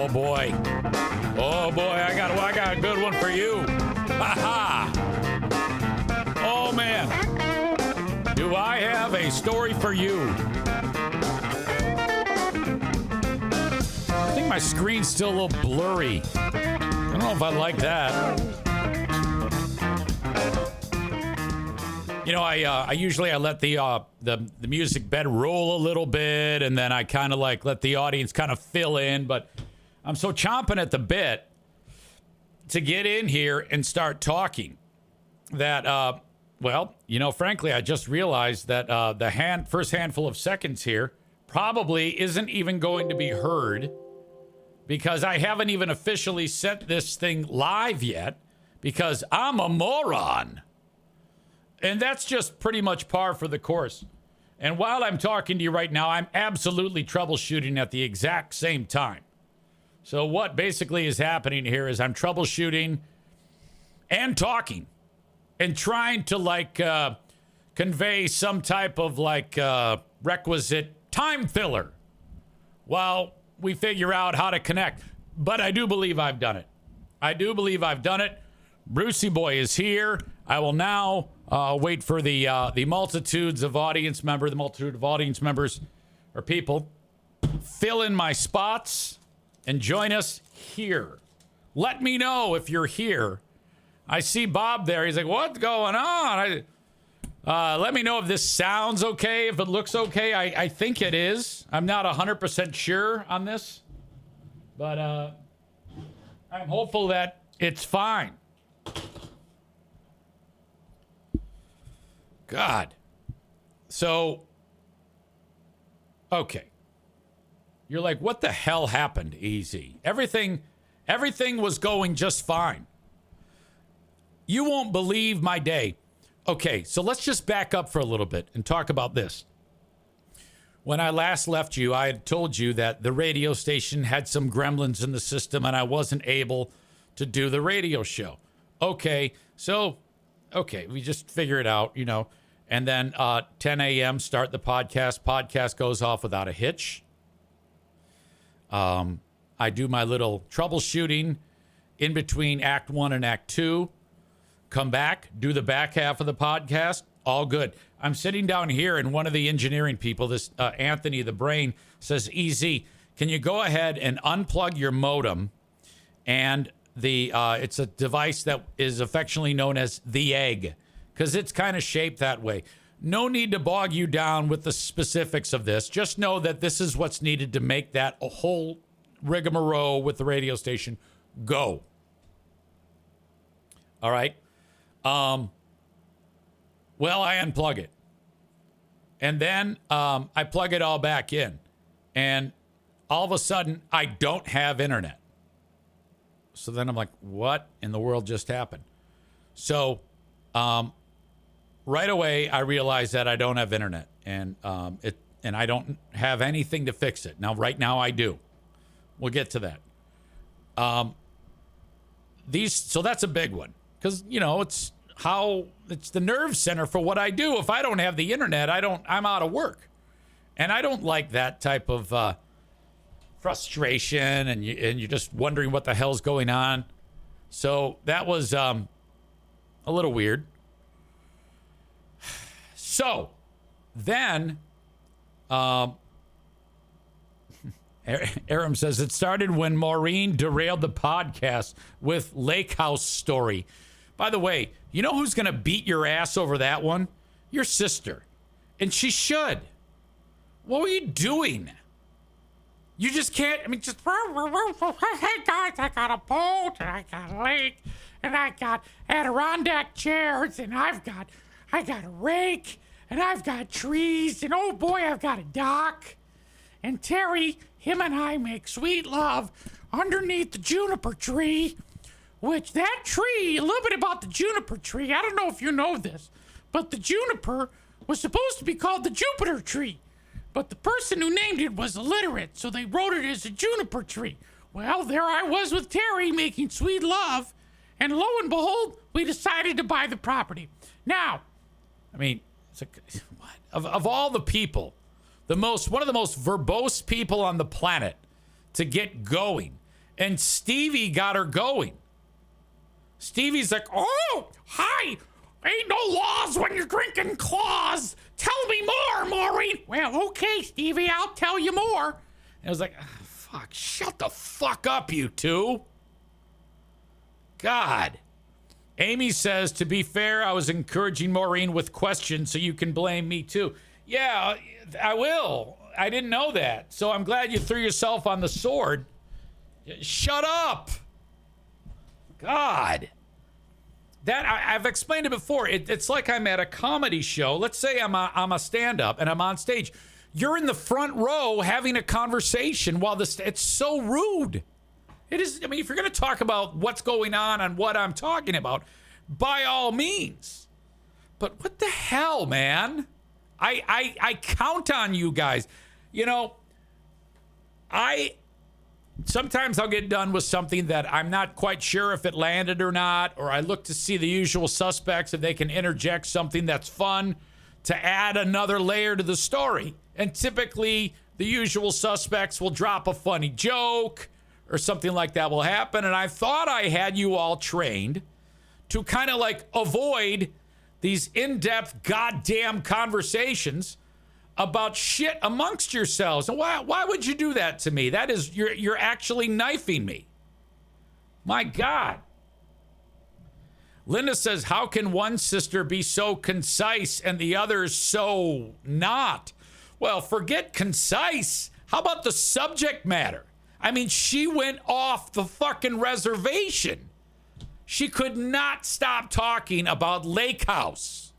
Oh boy, I got a good one for you. Ha ha. Oh man, do I have a story for you? I think my screen's still a little blurry. I don't know if I like that. You know, I usually let the music bed roll a little bit, and then I kind of like let the audience kind of fill in. But I'm so chomping at the bit to get in here and start talking that, well, you know, frankly, I just realized that the first handful of seconds here probably isn't even going to be heard because I haven't even officially set this thing live yet because I'm a moron. And that's just pretty much par for the course. And while I'm talking to you right now, I'm absolutely troubleshooting at the exact same time. So what basically is happening here is I'm troubleshooting and talking and trying to like convey some type of like requisite time filler while we figure out how to connect. But I do believe I've done it. Brucey Boy is here. I will now wait for the multitude of audience members or people fill in my spots and join us here. Let me know if you're here. I see Bob there. He's like, what's going on? Let me know if this sounds okay, if it looks okay. I think it is. I'm not 100% sure on this, but I'm hopeful that it's fine. God. So, okay. You're like, what the hell happened, Easy? Everything was going just fine. You won't believe my day. Okay, so let's just back up for a little bit and talk about this. When I last left you, I had told you that the radio station had some gremlins in the system and I wasn't able to do the radio show. Okay, we just figure it out, you know. And then 10 a.m., start the podcast. Podcast goes off without a hitch. I do my little troubleshooting in between Act 1 and Act 2. Come back, do the back half of the podcast. All good. I'm sitting down here, and one of the engineering people, this Anthony the Brain, says, EZ, can you go ahead and unplug your modem? And it's a device that is affectionately known as the egg, because it's kind of shaped that way. No need to bog you down with the specifics of this. Just know that this is what's needed to make that a whole rigmarole with the radio station go. All right. Well, I unplug it. And then I plug it all back in. And all of a sudden, I don't have internet. So then I'm like, what in the world just happened? So right away, I realized that I don't have internet, and I don't have anything to fix it. Now, right now, I do. We'll get to that. So that's a big one, because you know it's the nerve center for what I do. If I don't have the internet, I'm out of work, and I don't like that type of frustration, and you're just wondering what the hell's going on. So that was a little weird. So then, Aram says, it started when Maureen derailed the podcast with Lake House story. By the way, you know who's going to beat your ass over that one? Your sister. And she should. What were you doing? You just can't, just, hey guys, I got a boat, and I got a lake, and I got Adirondack chairs, and I got a rake, and I've got trees, and oh boy, I've got a dock. And Terry, him and I make sweet love underneath the juniper tree, which that tree, a little bit about the juniper tree, I don't know if you know this, but the juniper was supposed to be called the Jupiter tree. But the person who named it was illiterate, so they wrote it as a juniper tree. Well, there I was with Terry making sweet love, and lo and behold, we decided to buy the property. Now, it's like, what? Of all the people, one of the most verbose people on the planet to get going And Stevie got her going. Stevie's like, oh, hi. Ain't no laws when you're drinking claws. Tell me more, Maureen. Well, okay, Stevie, I'll tell you more. And I was like, oh, fuck, shut the fuck up, you two. God. Amy says, to be fair, I was encouraging Maureen with questions so you can blame me too. Yeah, I will. I didn't know that. So I'm glad you threw yourself on the sword. Shut up. God. I've explained it before. It's like I'm at a comedy show. Let's say I'm a stand-up and I'm on stage. You're in the front row having a conversation while it's so rude. It is. I mean, if you're going to talk about what's going on what I'm talking about, by all means. But what the hell, man? I count on you guys. You know, sometimes I'll get done with something that I'm not quite sure if it landed or not, or I look to see the usual suspects if they can interject something that's fun to add another layer to the story. And typically, the usual suspects will drop a funny joke or something like that will happen. And I thought I had you all trained to kind of like avoid these in-depth goddamn conversations about shit amongst yourselves. And why would you do that to me? That is, you're actually knifing me. My God. Linda says, how can one sister be so concise and the other so not? Well, forget concise. How about the subject matter? I mean, she went off the fucking reservation. She could not stop talking about Lake House.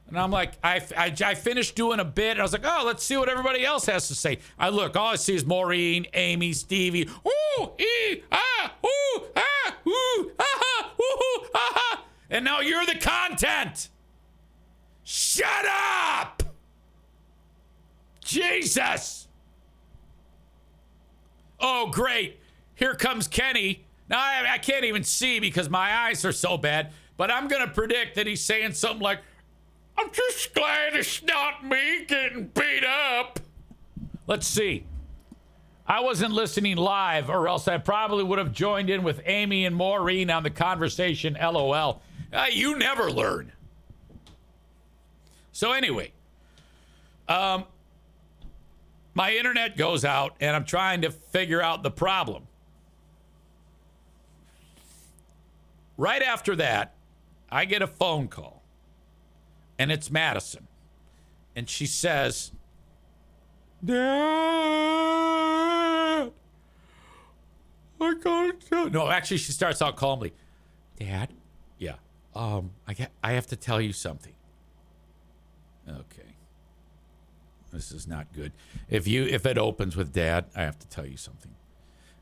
And I'm like, I finished doing a bit. And I was like, oh, let's see what everybody else has to say. All I see is Maureen, Amy, Stevie. Ooh, ee, ah, ooh, ah, ooh, ah, ooh, ah. And now you're the content. Shut up. Jesus. Oh, great. Here comes Kenny. Now, I can't even see because my eyes are so bad, but I'm going to predict that he's saying something like, I'm just glad it's not me getting beat up. Let's see. I wasn't listening live, or else I probably would have joined in with Amy and Maureen on the conversation, LOL. You never learn. So anyway, my internet goes out, and I'm trying to figure out the problem. Right after that, I get a phone call, and it's Madison. And she says, Dad, I gotta tell. No, actually, she starts out calmly. Dad, yeah, I have to tell you something. Okay, this is not good. If it opens with Dad, I have to tell you something.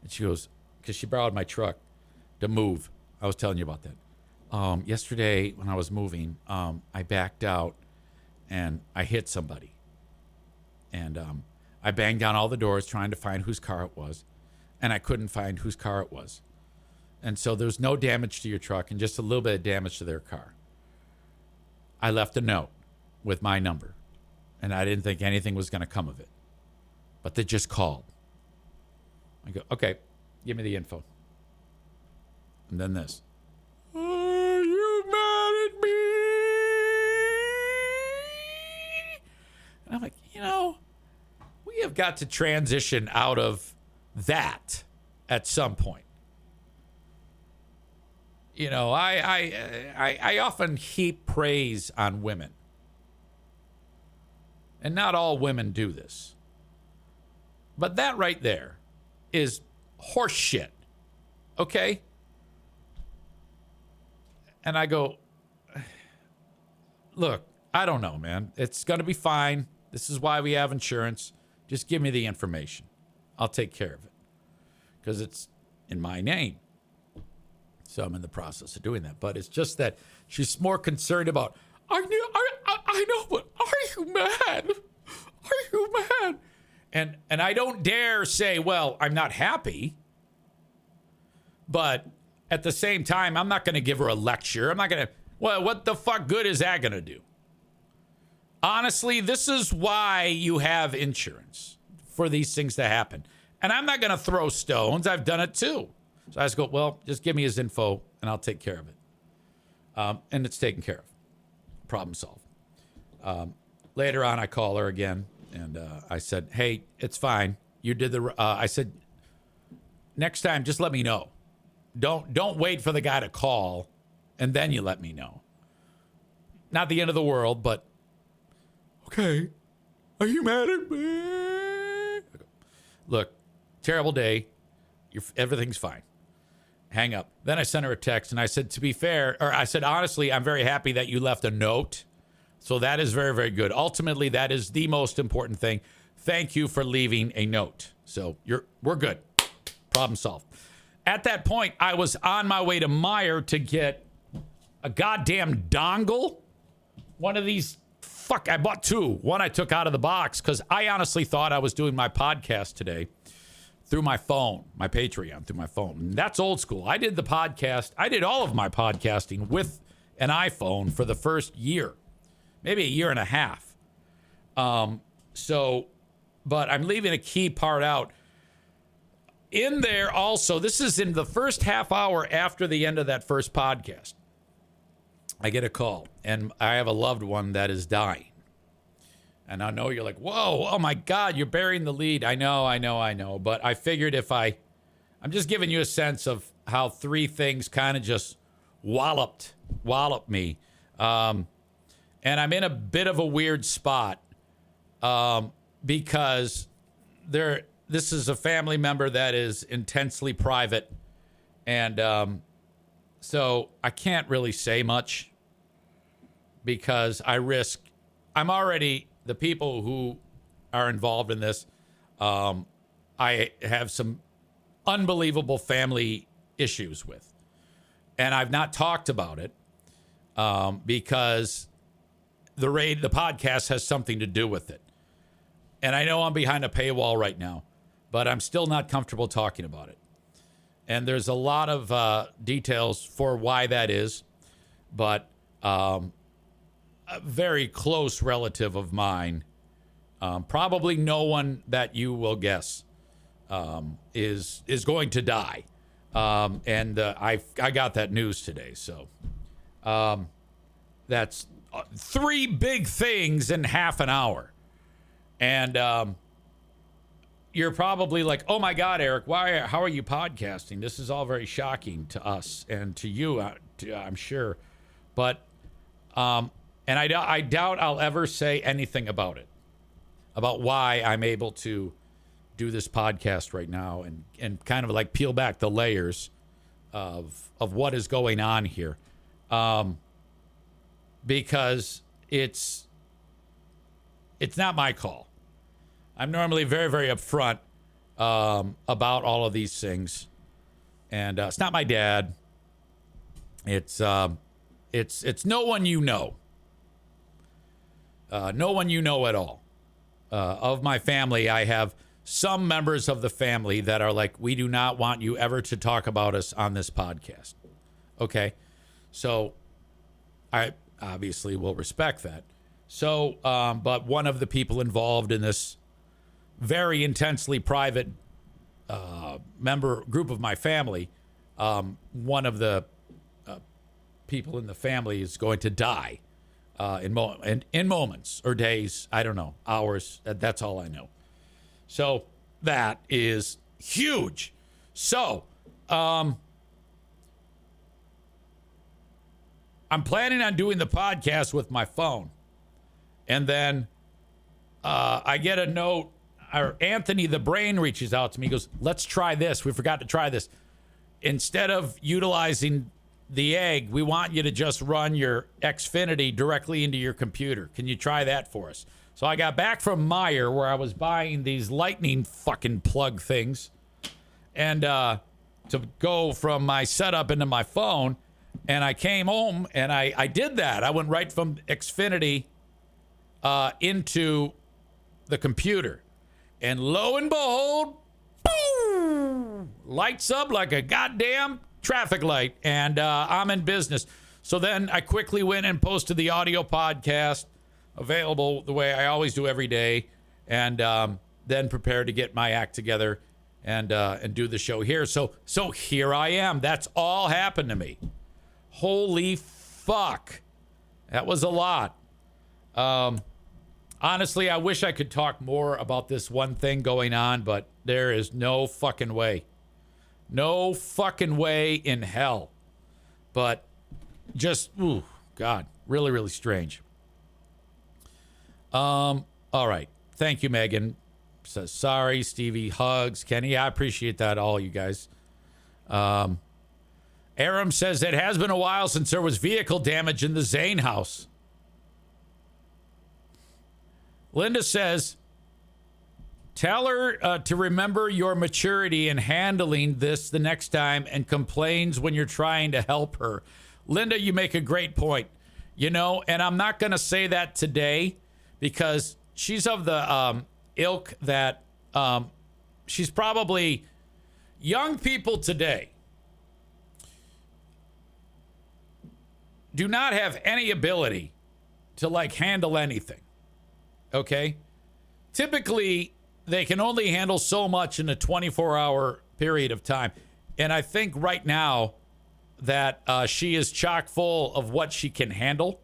And she goes, because she borrowed my truck to move. I was telling you about that. Yesterday when I was moving, I backed out and I hit somebody. And I banged down all the doors trying to find whose car it was. And I couldn't find whose car it was. And so there was no damage to your truck and just a little bit of damage to their car. I left a note with my number. And I didn't think anything was going to come of it. But they just called. I go, okay, give me the info. And then this. Are you mad at me? And I'm like, we have got to transition out of that at some point. I often heap praise on women. And not all women do this. But that right there is horse shit. Okay? And I go, look, I don't know, man. It's going to be fine. This is why we have insurance. Just give me the information. I'll take care of it. Because it's in my name. So I'm in the process of doing that. But it's just that she's more concerned about, I know, but are you mad? Are you mad? And I don't dare say, well, I'm not happy. But at the same time, I'm not going to give her a lecture. I'm not going to, well, what the fuck good is that going to do? Honestly, this is why you have insurance, for these things to happen. And I'm not going to throw stones. I've done it too. So I just go, well, just give me his info and I'll take care of it. And it's taken care of. Problem solved. Later on, I call her again and I said, hey, it's fine. You did I said, next time, just let me know. Don't wait for the guy to call and then you let me know. Not the end of the world, but okay. Are you mad at me? Look, terrible day. Everything's fine. Hang up. Then I sent her a text and I said, to be fair, or I said, honestly, I'm very happy that you left a note. So that is very, very good. Ultimately, that is the most important thing. Thank you for leaving a note. So we're good. Problem solved. At that point, I was on my way to Meijer to get a goddamn dongle. One of these, I bought two. One I took out of the box because I honestly thought I was doing my podcast today through my phone, my Patreon, through my phone. And that's old school. I did the podcast. I did all of my podcasting with an iPhone for the first year, maybe a year and a half. But I'm leaving a key part out. In there also, this is in the first half hour after the end of that first podcast. I get a call, and I have a loved one that is dying. And I know you're like, whoa, oh my God, you're burying the lead. I know. But I figured I'm just giving you a sense of how three things kind of just walloped me. And I'm in a bit of a weird spot because this is a family member that is intensely private. And so I can't really say much because I'm already, the people who are involved in this, I have some unbelievable family issues with. And I've not talked about it because the podcast has something to do with it. And I know I'm behind a paywall right now, but I'm still not comfortable talking about it. And there's a lot of details for why that is, but a very close relative of mine, probably no one that you will guess, is going to die. And I got that news today. So that's three big things in half an hour. And you're probably like, oh my God, Eric, how are you podcasting? This is all very shocking to us and to you, I'm sure. But, and I doubt I'll ever say anything about it, about why I'm able to do this podcast right now and kind of like peel back the layers of what is going on here. Because it's not my call. I'm normally very, very upfront about all of these things, and it's not my dad. It's no one you know. No one you know at all. Of my family, I have some members of the family that are like, we do not want you ever to talk about us on this podcast. Okay, so I obviously will respect that. So, but one of the people involved in this very intensely private group of my family, one of the people in the family is going to die in moments or days. I don't know, hours. That's all I know. So that is huge. So I'm planning on doing the podcast with my phone. And then I get a note, or Anthony the Brain reaches out to me. He goes, let's try this. We forgot to try this. Instead of utilizing the egg, we want you to just run your Xfinity directly into your computer. Can you try that for us? So I got back from Meijer, where I was buying these lightning fucking plug things, and to go from my setup into my phone. And I came home and I did that. I went right from Xfinity into the computer. And lo and behold, boom, lights up like a goddamn traffic light. And I'm in business. So then I quickly went and posted the audio podcast, available the way I always do every day. And then prepared to get my act together and do the show here. So here I am. That's all happened to me. Holy fuck. That was a lot. Honestly, I wish I could talk more about this one thing going on, but there is no fucking way. No fucking way in hell. But just, ooh, God, really, really strange. All right. Thank you, Megan. Says, sorry, Stevie. Hugs. Kenny, I appreciate that, all you guys. Aram says, it has been a while since there was vehicle damage in the Zane house. Linda says, tell her to remember your maturity in handling this the next time and complains when you're trying to help her. Linda, you make a great point. You know, and I'm not going to say that today because she's of the ilk that she's probably young people today do not have any ability to like handle anything. Okay? Typically, they can only handle so much in a 24-hour period of time. And I think right now that she is chock full of what she can handle.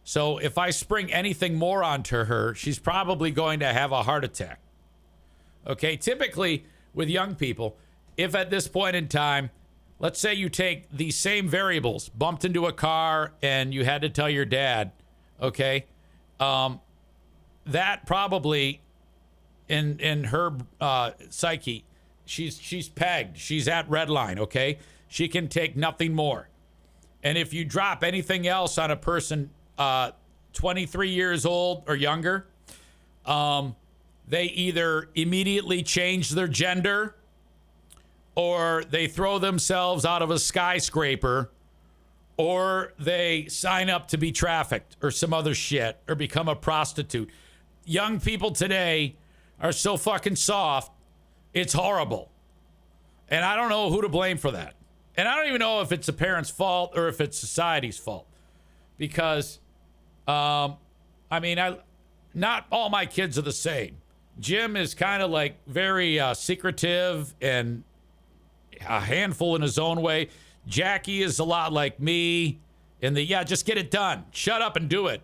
So if I spring anything more onto her, she's probably going to have a heart attack. Okay? Typically, with young people, if at this point in time, let's say you take the same variables, bumped into a car, and you had to tell your dad, okay, that probably in her psyche, she's pegged. She's at red line, okay? She can take nothing more. And if you drop anything else on a person 23 years old or younger, they either immediately change their gender or they throw themselves out of a skyscraper or they sign up to be trafficked or some other shit or become a prostitute. Young people today are so fucking soft, it's horrible. And I don't know who to blame for that. And I don't even know if it's a parent's fault or if it's society's fault. Because, not all my kids are the same. Jim is kind of like very secretive and a handful in his own way. Jackie is a lot like me in the, just get it done. Shut up and do it.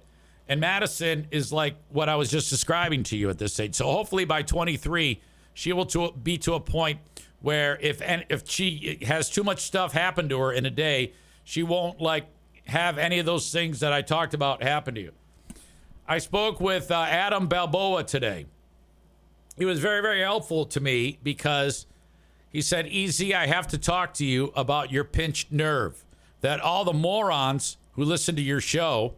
And Madison is like what I was just describing to you at this age. So hopefully by 23, she will be to a point where if she has too much stuff happen to her in a day, she won't like have any of those things that I talked about happen to you. I spoke with Adam Balboa today. He was very, very helpful to me because he said, Easy, I have to talk to you about your pinched nerve. That all the morons who listen to your show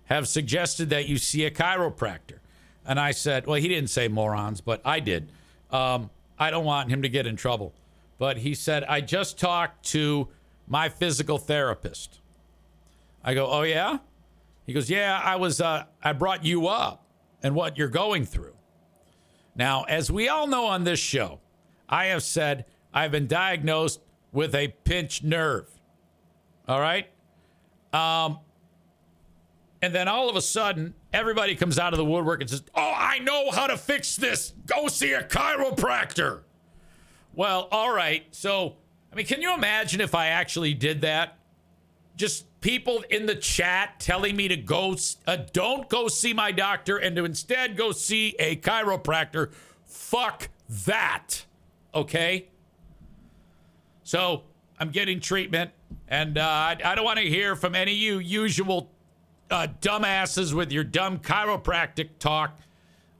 have suggested that you see a chiropractor. And I said, well, he didn't say morons, but I did. I don't want him to get in trouble. But he said, I just talked to my physical therapist. I go, oh, yeah? He goes, yeah, I brought you up and what you're going through. Now, as we all know on this show, I have said I've been diagnosed with a pinched nerve. All right? And then all of a sudden, everybody comes out of the woodwork and says, oh, I know how to fix this. Go see a chiropractor. Well, all right. So, can you imagine if I actually did that? Just people in the chat telling me to go, don't go see my doctor and to instead go see a chiropractor. Fuck that. Okay? So, I'm getting treatment, and I don't want to hear from any of you usual dumbasses with your dumb chiropractic talk.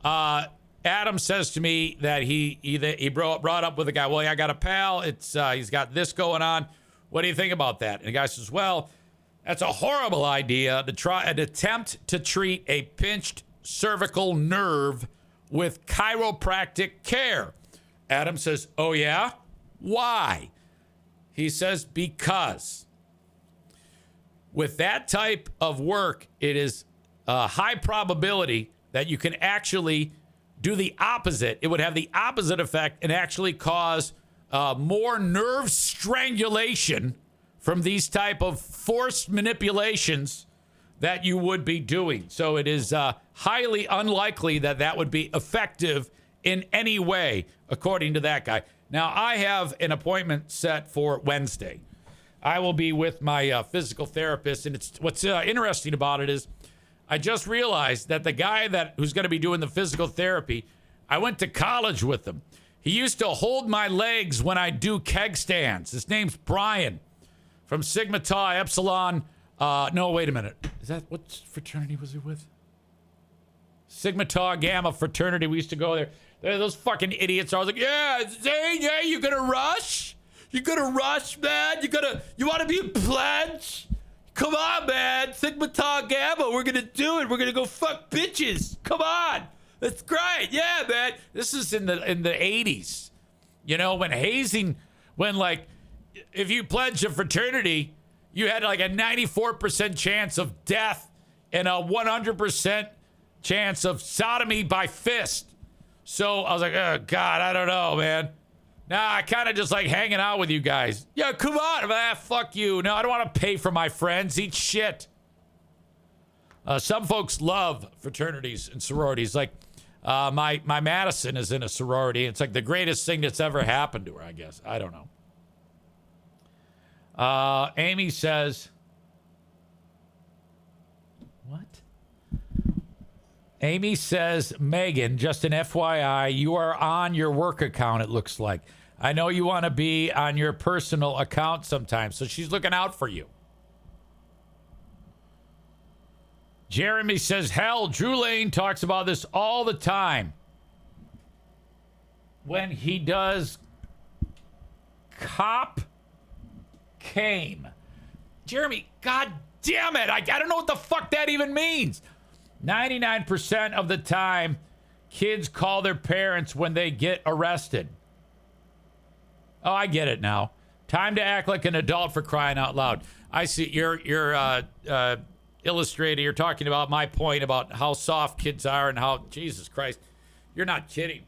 Adam says to me that he brought up with a guy, well, I got a pal. He's got this going on. What do you think about that? And the guy says, well, that's a horrible idea to try an attempt to treat a pinched cervical nerve with chiropractic care. Adam says, oh, yeah? Why? He says, because with that type of work, it is a high probability that you can actually do the opposite. It would have the opposite effect and actually cause more nerve strangulation from these type of forced manipulations that you would be doing. So it is highly unlikely that would be effective in any way, according to that guy. Now, I have an appointment set for Wednesday. I will be with my physical therapist, and what's interesting about it is I just realized that the guy who's going to be doing the physical therapy, I went to college with him. He used to hold my legs when I do keg stands. His name's Brian from Sigma Tau Epsilon. No, wait a minute. Is that what fraternity was he with? Sigma Tau Gamma fraternity. We used to go there. Those fucking idiots are always like, yeah, Zane, yeah, you gonna rush? You gonna rush, man? You want to be a pledge? Come on, man. Sigma Tau Gamma. We're gonna do it. We're gonna go fuck bitches. Come on. That's great. Yeah, man. This is in the 80s. You know, when like, if you pledged a fraternity, you had like a 94% chance of death and a 100% chance of sodomy by fist. So I was like, oh, God, I don't know, man. Nah, I kind of just like hanging out with you guys. Yeah, come on. Fuck you. No, I don't want to pay for my friends. Eat shit. Some folks love fraternities and sororities. Like, my Madison is in a sorority. It's like the greatest thing that's ever happened to her, I guess. I don't know. Amy says, what? Amy says, Megan, just an FYI, you are on your work account, it looks like. I know you want to be on your personal account sometimes, so she's looking out for you. Jeremy says, hell, Drew Lane talks about this all the time. When he does cop came. Jeremy, god damn it. I don't know what the fuck that even means. 99% of the time, kids call their parents when they get arrested. Oh, I get it now. Time to act like an adult, for crying out loud. I see you're illustrator. You're talking about my point about how soft kids are and how, Jesus Christ, you're not kidding.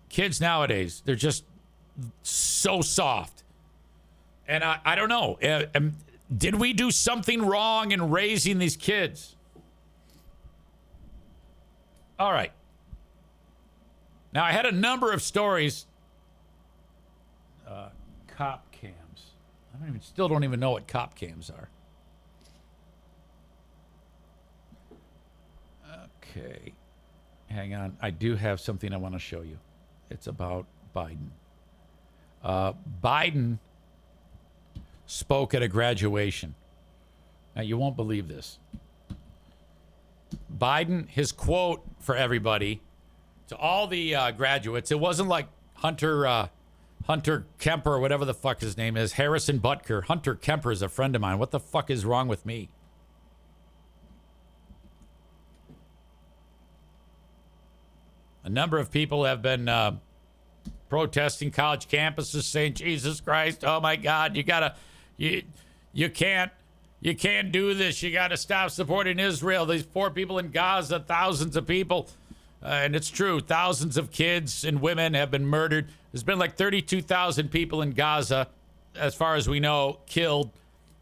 Kids nowadays, they're just so soft. And I don't know. Did we do something wrong in raising these kids? All right. Now, I had a number of stories. Cop cams. Still don't even know what cop cams are. Okay. Hang on. I do have something I want to show you. It's about Biden. Biden spoke at a graduation. Now, you won't believe this. Biden, his quote for everybody, to all the graduates, it wasn't like Hunter Kemper, or whatever the fuck his name is, Harrison Butker. Hunter Kemper is a friend of mine. What the fuck is wrong with me? A number of people have been protesting college campuses, saying, Jesus Christ, oh my God, you can't do this. You got to stop supporting Israel. These poor people in Gaza, thousands of people. And it's true. Thousands of kids and women have been murdered. There's been like 32,000 people in Gaza, as far as we know, killed.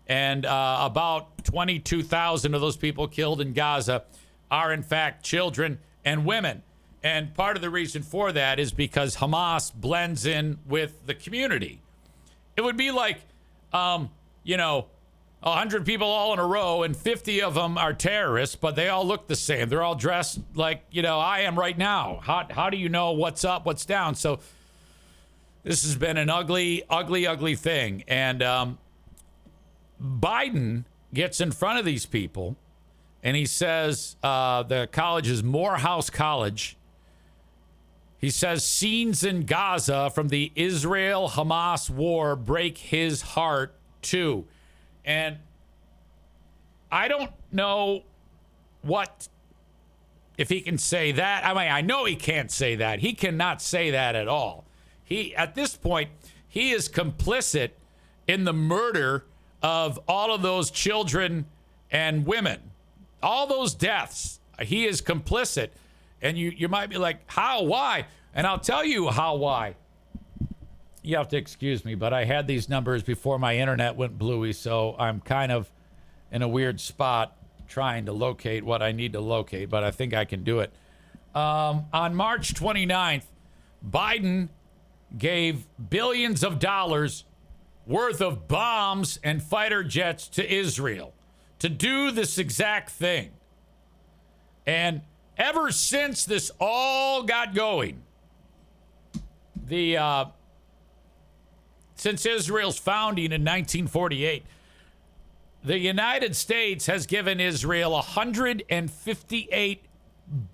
And about 22,000 of those people killed in Gaza are, in fact, children and women. And part of the reason for that is because Hamas blends in with the community. It would be like, 100 people all in a row, and 50 of them are terrorists, but they all look the same. They're all dressed like, I am right now. How do you know what's up, what's down? So this has been an ugly, ugly, ugly thing. And Biden gets in front of these people, and he says the college is Morehouse College. He says scenes in Gaza from the Israel-Hamas war break his heart, too. And I don't know if he can say that. I mean, I know he can't say that. He cannot say that at all. At this point, he is complicit in the murder of all of those children and women. All those deaths. He is complicit. And you might be like, how? Why? And I'll tell you why. You have to excuse me, but I had these numbers before my internet went bluey, so I'm kind of in a weird spot. trying to locate what I need to locate, but I think I can do it. On March 29th, Biden gave billions of dollars worth of bombs and fighter jets to Israel to do this exact thing. And ever since this all got going, since Israel's founding in 1948, the United States has given Israel 158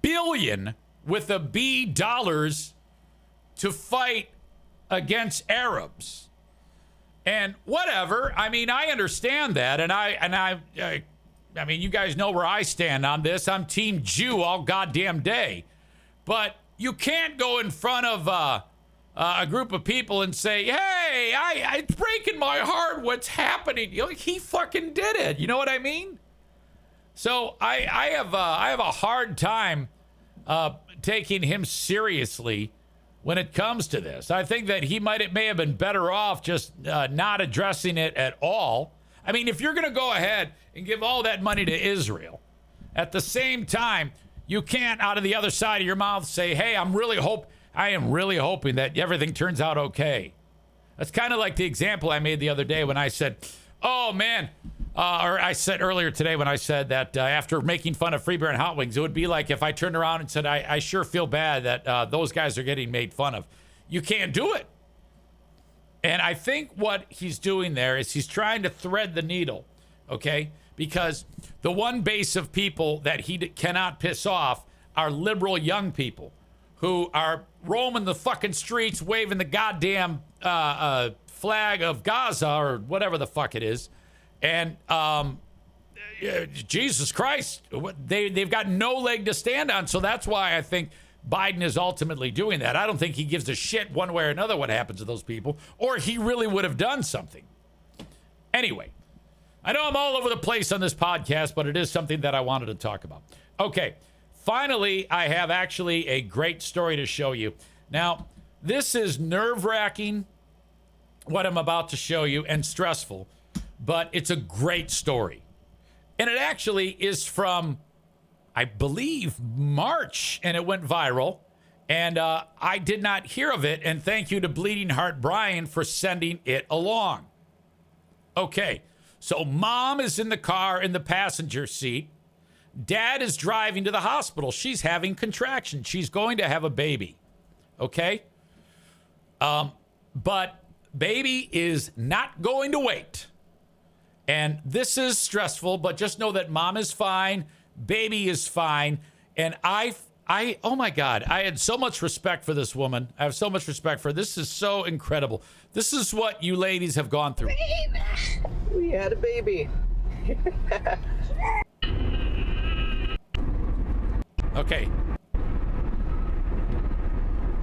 billion with a B dollars to fight against Arabs. And whatever, I mean, I understand that, and I mean, you guys know where I stand on this. I'm Team Jew all goddamn day. But you can't go in front of a group of people and say, hey, it's breaking my heart what's happening. You know, he fucking did it. You know what I mean? So I have a hard time taking him seriously when it comes to this. I think that he may have been better off just not addressing it at all. I mean, if you're going to go ahead and give all that money to Israel, at the same time, you can't out of the other side of your mouth say, hey, I am really hoping that everything turns out okay. That's kind of like the example I made the other day when I said, oh, man, or I said earlier today when I said that after making fun of Free Beer and Hot Wings, it would be like if I turned around and said, I sure feel bad that those guys are getting made fun of. You can't do it. And I think what he's doing there is he's trying to thread the needle, okay? Because the one base of people that he cannot piss off are liberal young people who are roaming the fucking streets, waving the goddamn flag of Gaza or whatever the fuck it is. And Jesus Christ, they've got no leg to stand on. So that's why I think Biden is ultimately doing that. I don't think he gives a shit one way or another what happens to those people, or he really would have done something. Anyway, I know I'm all over the place on this podcast, but it is something that I wanted to talk about. Okay, finally, I have actually a great story to show you. Now, this is nerve-wracking, what I'm about to show you, and stressful, but it's a great story. And it actually is from, I believe, March, and it went viral. And I did not hear of it. And thank you to Bleeding Heart Brian for sending it along. Okay, so mom is in the car in the passenger seat. Dad is driving to the hospital. She's having contractions. She's going to have a baby. Okay? But baby is not going to wait. And this is stressful, but just know that mom is fine. Baby is fine. And I, oh my God, I had so much respect for this woman. I have so much respect for her. This is so incredible. This is what you ladies have gone through. We had a baby. Okay.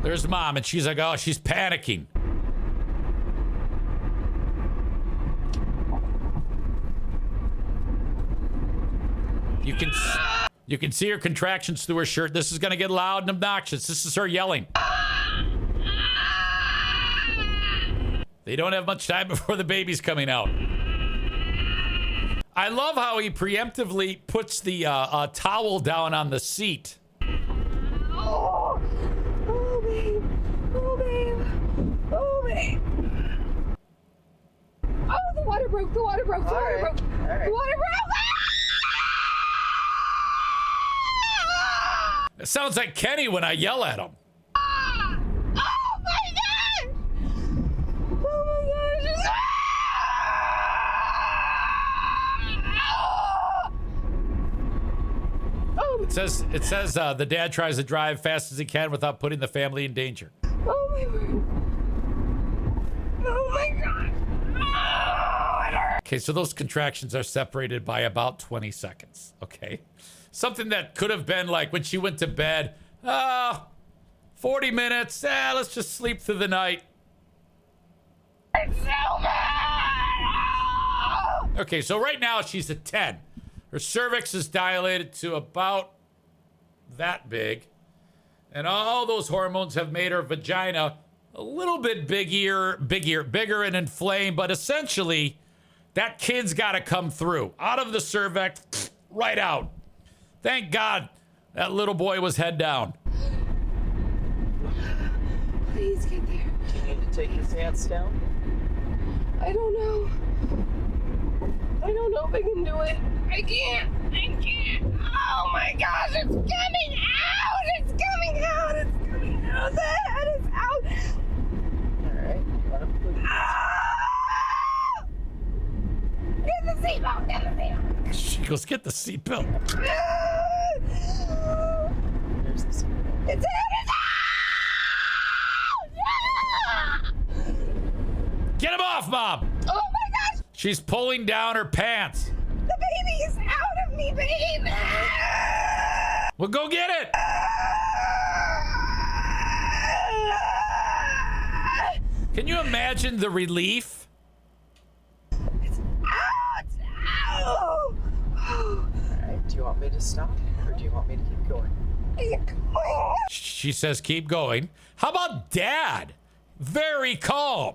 There's mom, and she's like, oh, she's panicking. You can see her contractions through her shirt. This is going to get loud and obnoxious. This is her yelling. They don't have much time before the baby's coming out. I love how he preemptively puts the towel down on the seat. Oh, babe. Oh, babe. Oh, babe. Oh, the water broke. The water broke. The water broke. The water broke. It sounds like Kenny when I yell at him. Oh my God! Oh my gosh! It says the dad tries to drive fast as he can without putting the family in danger. Oh my word! Oh my God! Oh, it hurts. Okay, so those contractions are separated by about 20 seconds. Okay. Something that could have been like when she went to bed, 40 minutes, let's just sleep through the night. It's so bad! Okay, so right now she's at 10. Her cervix is dilated to about that big. And all those hormones have made her vagina a little bit bigger and inflamed. But essentially, that kid's got to come through. Out of the cervix, Right out. Thank God that little boy was head down. Please get there. Do you need to take his hands down? I don't know. I don't know if I can do it. I can't. Oh my gosh, it's coming out. It's coming out. It's coming out. The head is out. Alright, you wanna put Ah! Get the seatbelt. Get the seatbelt. She goes, get the seatbelt. there's the seat. It's out. Get him off, Mom. Oh my gosh. She's pulling down her pants. The baby is out of me, babe. Well, go get it. Can you imagine the relief? It's out. Ow. Alright, do you want me to stop? Or do you want me to keep going? She says, keep going. How about Dad? Very calm.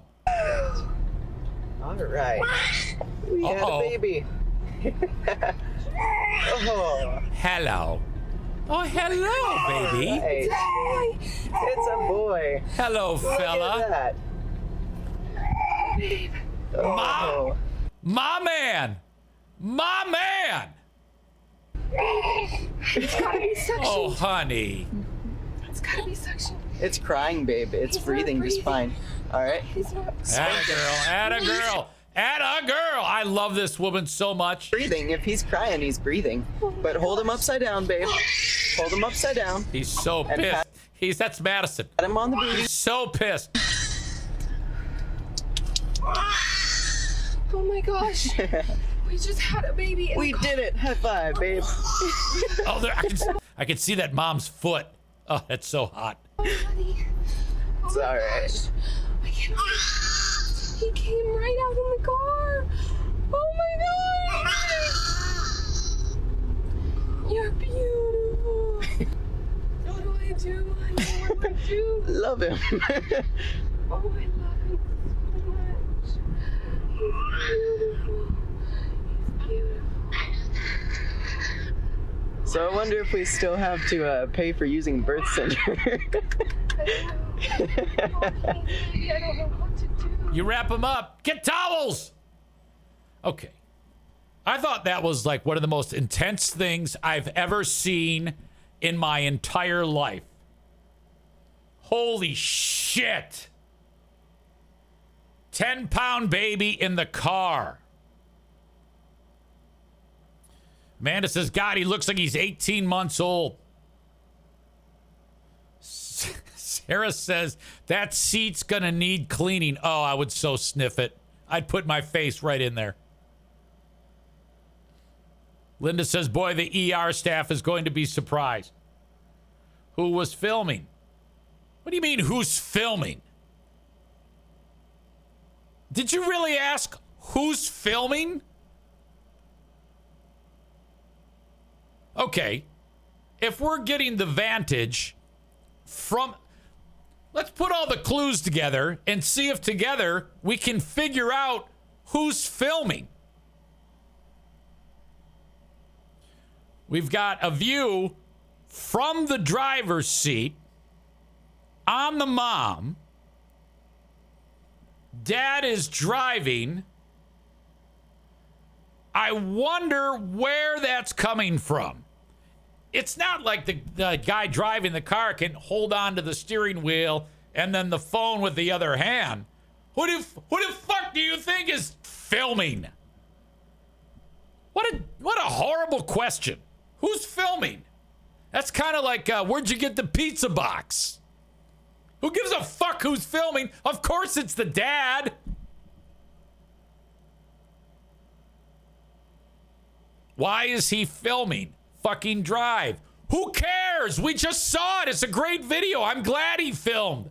Alright. We had a baby. Oh. Hello. Oh, hello, baby. Hey. It's a boy. Hello, Look fella. at that. Oh. My man. My man. It's gotta be suction. Oh, honey. It's gotta be suction. It's crying, babe. It's He's not breathing just breathing. fine. Alright? He's not. Atta girl. Atta girl. Atta girl. I love this woman so much. Breathing. If he's crying, he's breathing. But hold him upside down, babe. Hold him upside down. He's so And pissed. That's Madison. Pat him on the booty. He's so pissed. Oh my gosh. We just had a baby. In We the car. did it. High five, babe. Oh, there, I can see that mom's foot. Oh, that's so hot. Oh, honey. Oh It's my alright. gosh. I can't. He came right out in the car. Oh my gosh. You're beautiful. What do I do? I don't know what to do. Love him. Oh, I love him so much. He's beautiful. He's beautiful. So I wonder if we still have to pay for using birth center. I don't know what to do. You wrap him up. Get towels. Okay. I thought that was like one of the most intense things I've ever seen in my entire life. Holy shit. 10-pound baby in the car. Amanda says, God, he looks like he's 18 months old. Sarah says, that seat's gonna need cleaning. Oh, I would so sniff it. I'd put my face right in there. Linda says, boy, the ER staff is going to be surprised. Who was filming? What do you mean, who's filming? Did you really ask who's filming? Okay. If we're getting the vantage from... Let's put all the clues together and see if together we can figure out who's filming. We've got a view from the driver's seat on the mom. Dad is driving. I wonder where that's coming from. It's not like the guy driving the car can hold on to the steering wheel and then the phone with the other hand. Who the fuck do you think is filming? What a horrible question. Who's filming? That's kind of like, where'd you get the pizza box? Who gives a fuck who's filming? Of course it's the dad. Why is he filming? Fucking drive. Who cares? We just saw it. It's a great video. I'm glad he filmed.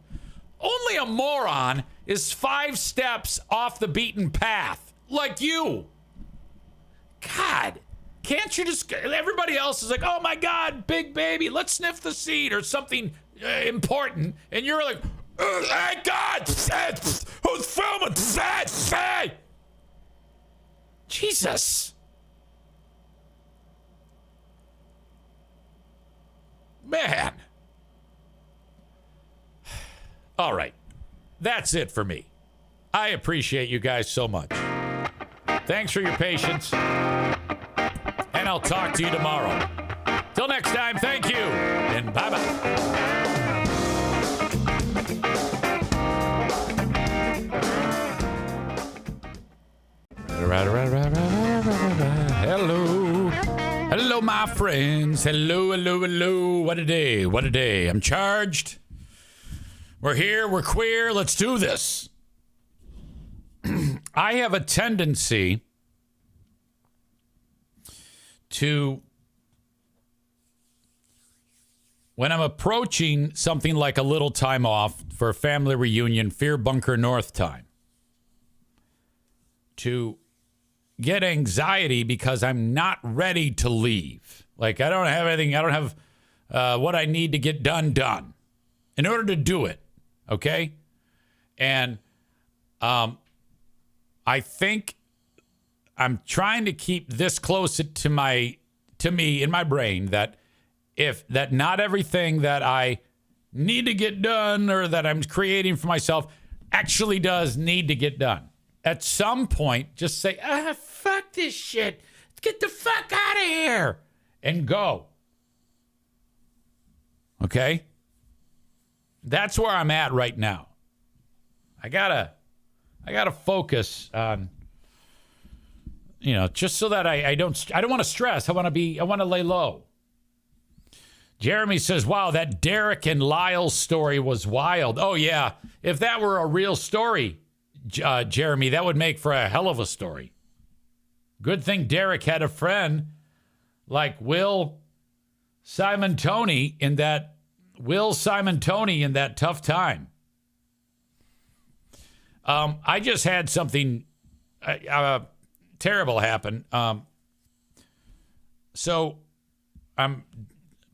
Only a moron is 5 steps off the beaten path. Like you. God. Can't you just... Everybody else is like, oh my God, big baby, let's sniff the seat or something important. And you're like, hey God, who's filming? Jesus. Man. All right. That's it for me. I appreciate you guys so much. Thanks for your patience. And I'll talk to you tomorrow. Till next time, thank you. And bye-bye. Hello. Hello, my friends. Hello, hello, hello. What a day. What a day. I'm charged. We're here. We're queer. Let's do this. I have a tendency to, when I'm approaching something like a little time off for a family reunion, Fear Bunker North time, to get anxiety because I'm not ready to leave. Like, I don't have anything, I don't have what I need to get done in order to do it. Okay? And I think I'm trying to keep this close to me in my brain that not everything that I need to get done or that I'm creating for myself actually does need to get done. At some point, just say, fuck this shit. Let's get the fuck out of here and go. Okay? That's where I'm at right now. I gotta focus on, just so that I don't want to stress. I want to lay low. Jeremy says, wow, that Derek and Lyle story was wild. Oh yeah. If that were a real story, Jeremy, that would make for a hell of a story. Good thing Derek had a friend like Will Simon Tony in that tough time. I just had something terrible happen. So I'm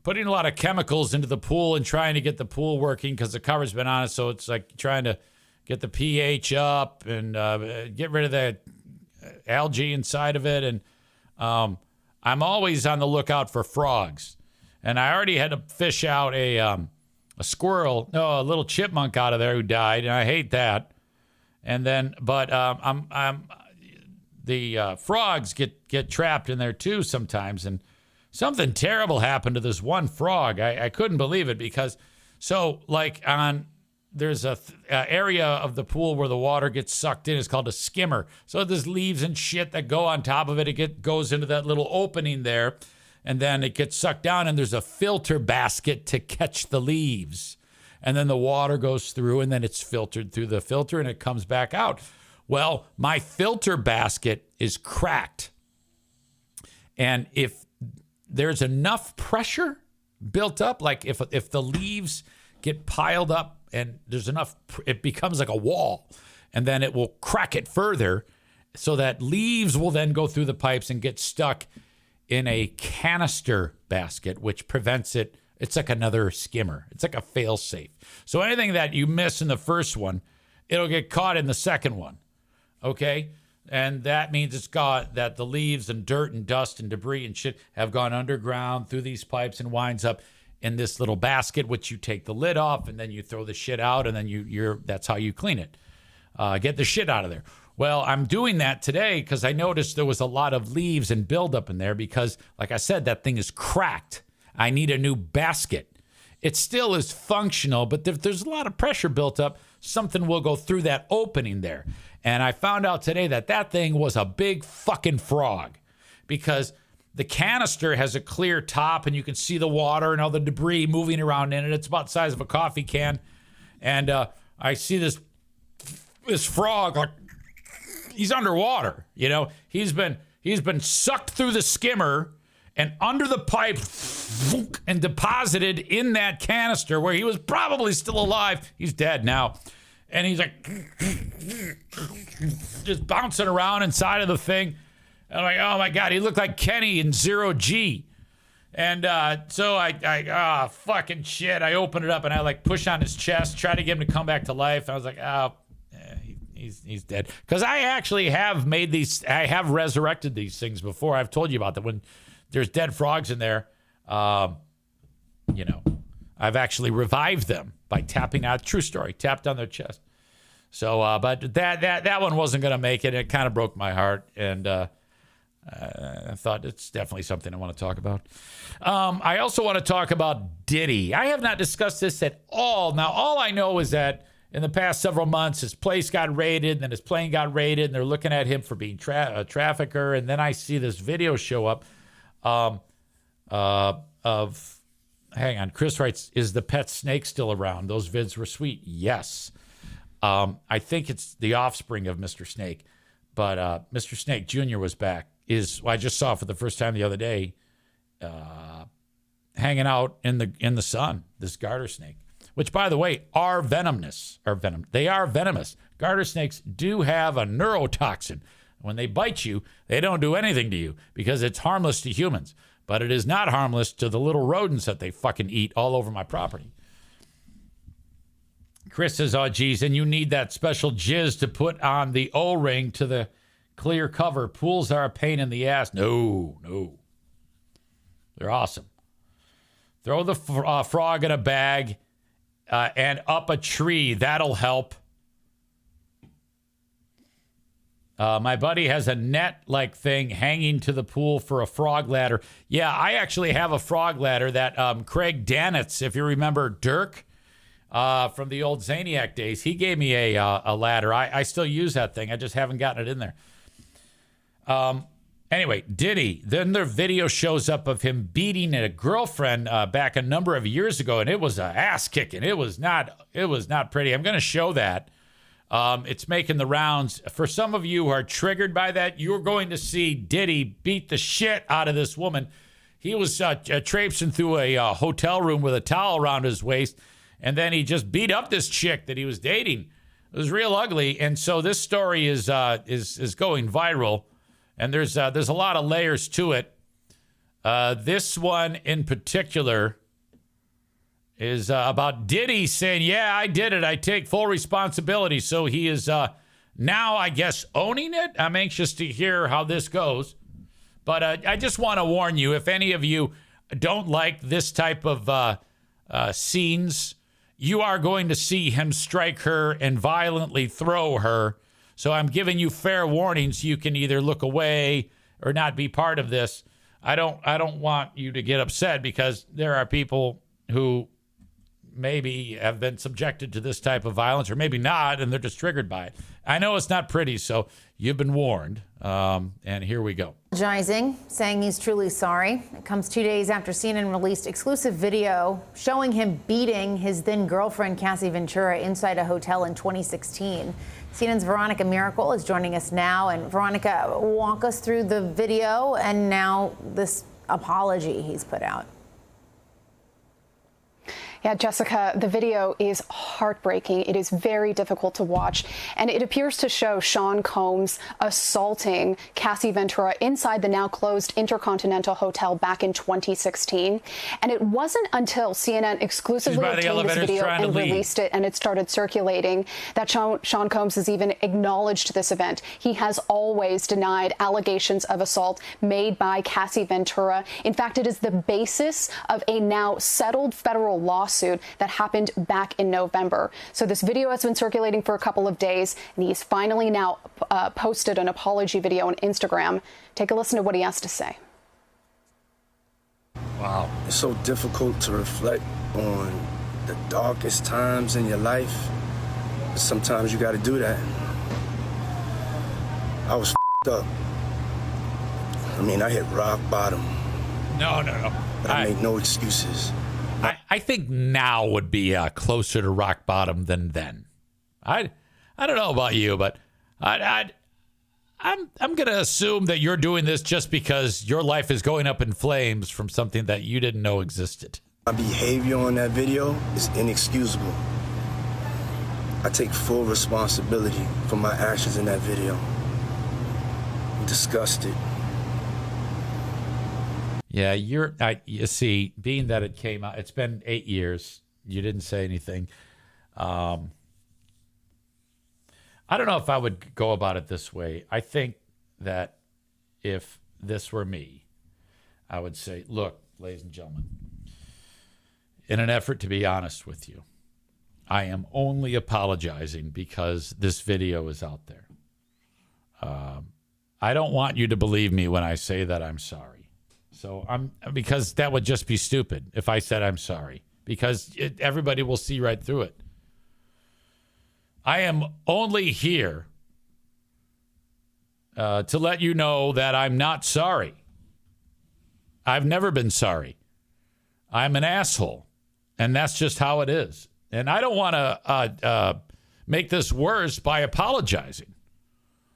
putting a lot of chemicals into the pool and trying to get the pool working because the cover's been on it. So it's like trying to get the pH up and get rid of the algae inside of it. And I'm always on the lookout for frogs. And I already had to fish out a little chipmunk out of there who died, and I hate that. And then, but the frogs get trapped in there too sometimes, and something terrible happened to this one frog. I couldn't believe it because, there's a area of the pool where the water gets sucked in. It's called a skimmer. So there's leaves and shit that go on top of it. It goes into that little opening there, and then it gets sucked down, and there's a filter basket to catch the leaves. And then the water goes through, and then it's filtered through the filter, and it comes back out. Well, my filter basket is cracked. And if there's enough pressure built up, like if the leaves get piled up and there's enough, it becomes like a wall, and then it will crack it further so that leaves will then go through the pipes and get stuck in a canister basket, which prevents it. It's like another skimmer. It's like a fail safe. So anything that you miss in the first one, it'll get caught in the second one. Okay? And that means that the leaves and dirt and dust and debris and shit have gone underground through these pipes and winds up in this little basket, which you take the lid off and then you throw the shit out, and then that's how you clean it. Get the shit out of there. Well, I'm doing that today because I noticed there was a lot of leaves and buildup in there because, like I said, that thing is cracked. I need a new basket. It still is functional, but if there's a lot of pressure built up, something will go through that opening there. And I found out today that thing was a big fucking frog because the canister has a clear top and you can see the water and all the debris moving around in it. It's about the size of a coffee can. And I see this frog, like, he's underwater. He's been sucked through the skimmer and under the pipe and deposited in that canister where he was probably still alive. He's dead now. And he's like just bouncing around inside of the thing. And I'm like, oh my God, he looked like Kenny in Zero G. And so I fucking shit. I open it up and I push on his chest, try to get him to come back to life. I was like, he's dead. Because I actually have I have resurrected these things before. I've told you about that when there's dead frogs in there. I've actually revived them by tapping out. True story. Tapped on their chest. So, but that one wasn't going to make it. It kind of broke my heart, and I thought it's definitely something I want to talk about. I also want to talk about Diddy. I have not discussed this at all. Now, all I know is that in the past several months, his place got raided, and then his plane got raided, and they're looking at him for being a trafficker. And then I see this video show up of, hang on, Chris writes, is the pet snake still around? Those vids were sweet. Yes. I think it's the offspring of Mr. Snake, but Mr. Snake Jr. was back. I just saw for the first time the other day, hanging out in the sun. This garter snake, which by the way are venomous. They are venomous. Garter snakes do have a neurotoxin. When they bite you, they don't do anything to you because it's harmless to humans, but it is not harmless to the little rodents that they fucking eat all over my property. Chris says, oh, geez, and you need that special jizz to put on the O-ring to the clear cover. Pools are a pain in the ass. No. They're awesome. Throw the frog in a bag and up a tree. That'll help. My buddy has a net-like thing hanging to the pool for a frog ladder. Yeah, I actually have a frog ladder that Craig Danitz, if you remember Dirk, from the old Zaniac days. He gave me a ladder. I still use that thing. I just haven't gotten it in there. Anyway, Diddy. Then their video shows up of him beating a girlfriend back a number of years ago, and it was a ass kicking. It was not pretty. I'm going to show that. It's making the rounds. For some of you who are triggered by that, you're going to see Diddy beat the shit out of this woman. He was traipsing through a hotel room with a towel around his waist, and then he just beat up this chick that he was dating. It was real ugly, and so this story is going viral, and there's a lot of layers to it. This one in particular is about Diddy saying, yeah, I did it. I take full responsibility. So he is now, I guess, owning it. I'm anxious to hear how this goes. But I just want to warn you, if any of you don't like this type of scenes, you are going to see him strike her and violently throw her. So I'm giving you fair warnings. You can either look away or not be part of this. I don't want you to get upset because there are people who maybe have been subjected to this type of violence, or maybe not, and they're just triggered by it. I know it's not pretty, so you've been warned. And here we go. Apologizing, saying he's truly sorry. It comes 2 days after CNN released exclusive video showing him beating his then girlfriend, Cassie Ventura, inside a hotel in 2016. CNN's Veronica Miracle is joining us now. And Veronica, walk us through the video and now this apology he's put out. Yeah, Jessica, the video is heartbreaking. It is very difficult to watch, and it appears to show Sean Combs assaulting Cassie Ventura inside the now closed Intercontinental Hotel back in 2016. And it wasn't until CNN exclusively obtained this video and released it, and it started circulating, that Sean Combs has even acknowledged this event. He has always denied allegations of assault made by Cassie Ventura. In fact, it is the basis of a now settled federal lawsuit that happened back in November. So this video has been circulating for a couple of days, and he's finally now posted an apology video on Instagram. Take a listen to what he has to say. Wow. It's so difficult to reflect on the darkest times in your life. Sometimes you got to do that. I was up. I mean, I hit rock bottom. No. But I made no excuses. I think now would be closer to rock bottom than then. I don't know about you, but I'm going to assume that you're doing this just because your life is going up in flames from something that you didn't know existed. My behavior on that video is inexcusable. I take full responsibility for my actions in that video. I'm disgusted. Yeah, you see, being that it came out, it's been 8 years. You didn't say anything. I don't know if I would go about it this way. I think that if this were me, I would say, look, ladies and gentlemen, in an effort to be honest with you, I am only apologizing because this video is out there. I don't want you to believe me when I say that I'm sorry. So because that would just be stupid if I said I'm sorry, because everybody will see right through it. I am only here to let you know that I'm not sorry. I've never been sorry. I'm an asshole, and that's just how it is. And I don't want to make this worse by apologizing.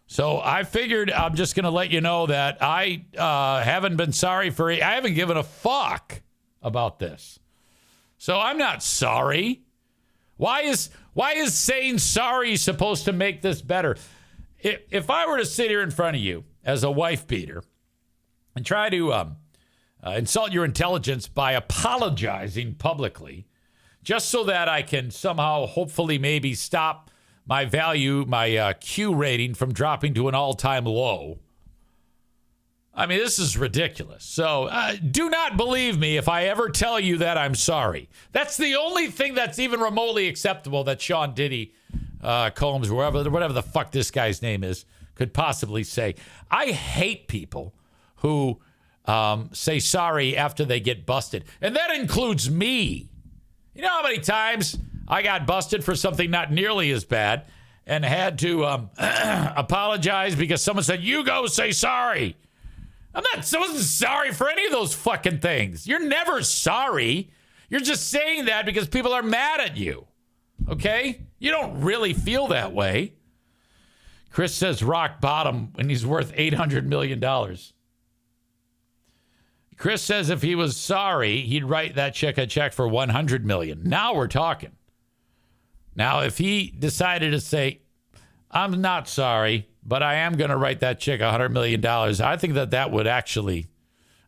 So I figured I'm just going to let you know that I haven't been sorry I haven't given a fuck about this. So I'm not sorry. Why is saying sorry supposed to make this better? If I were to sit here in front of you as a wife beater and try to insult your intelligence by apologizing publicly, just so that I can somehow, hopefully, maybe stop my Q rating from dropping to an all-time low. I mean, this is ridiculous. So do not believe me if I ever tell you that I'm sorry. That's the only thing that's even remotely acceptable that Sean Diddy Combs, whatever the fuck this guy's name is, could possibly say. I hate people who say sorry after they get busted. And that includes me. You know how many times I got busted for something not nearly as bad and had to apologize because someone said, you go say sorry. I wasn't sorry for any of those fucking things. You're never sorry. You're just saying that because people are mad at you. Okay? You don't really feel that way. Chris says rock bottom when he's worth $800 million. Chris says if he was sorry, he'd write that chick a check for $100 million. Now we're talking. Now, if he decided to say, I'm not sorry, but I am going to write that chick $100 million, I think that would actually,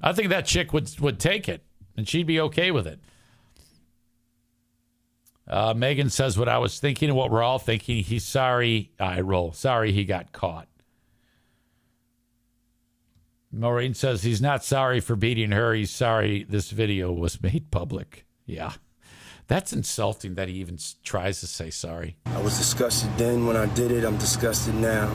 I think that chick would take it, and she'd be okay with it. Megan says what I was thinking and what we're all thinking. He's sorry. I roll. Sorry he got caught. Maureen says he's not sorry for beating her. He's sorry this video was made public. Yeah. That's insulting that he even tries to say sorry. I was disgusted then when I did it. I'm disgusted now.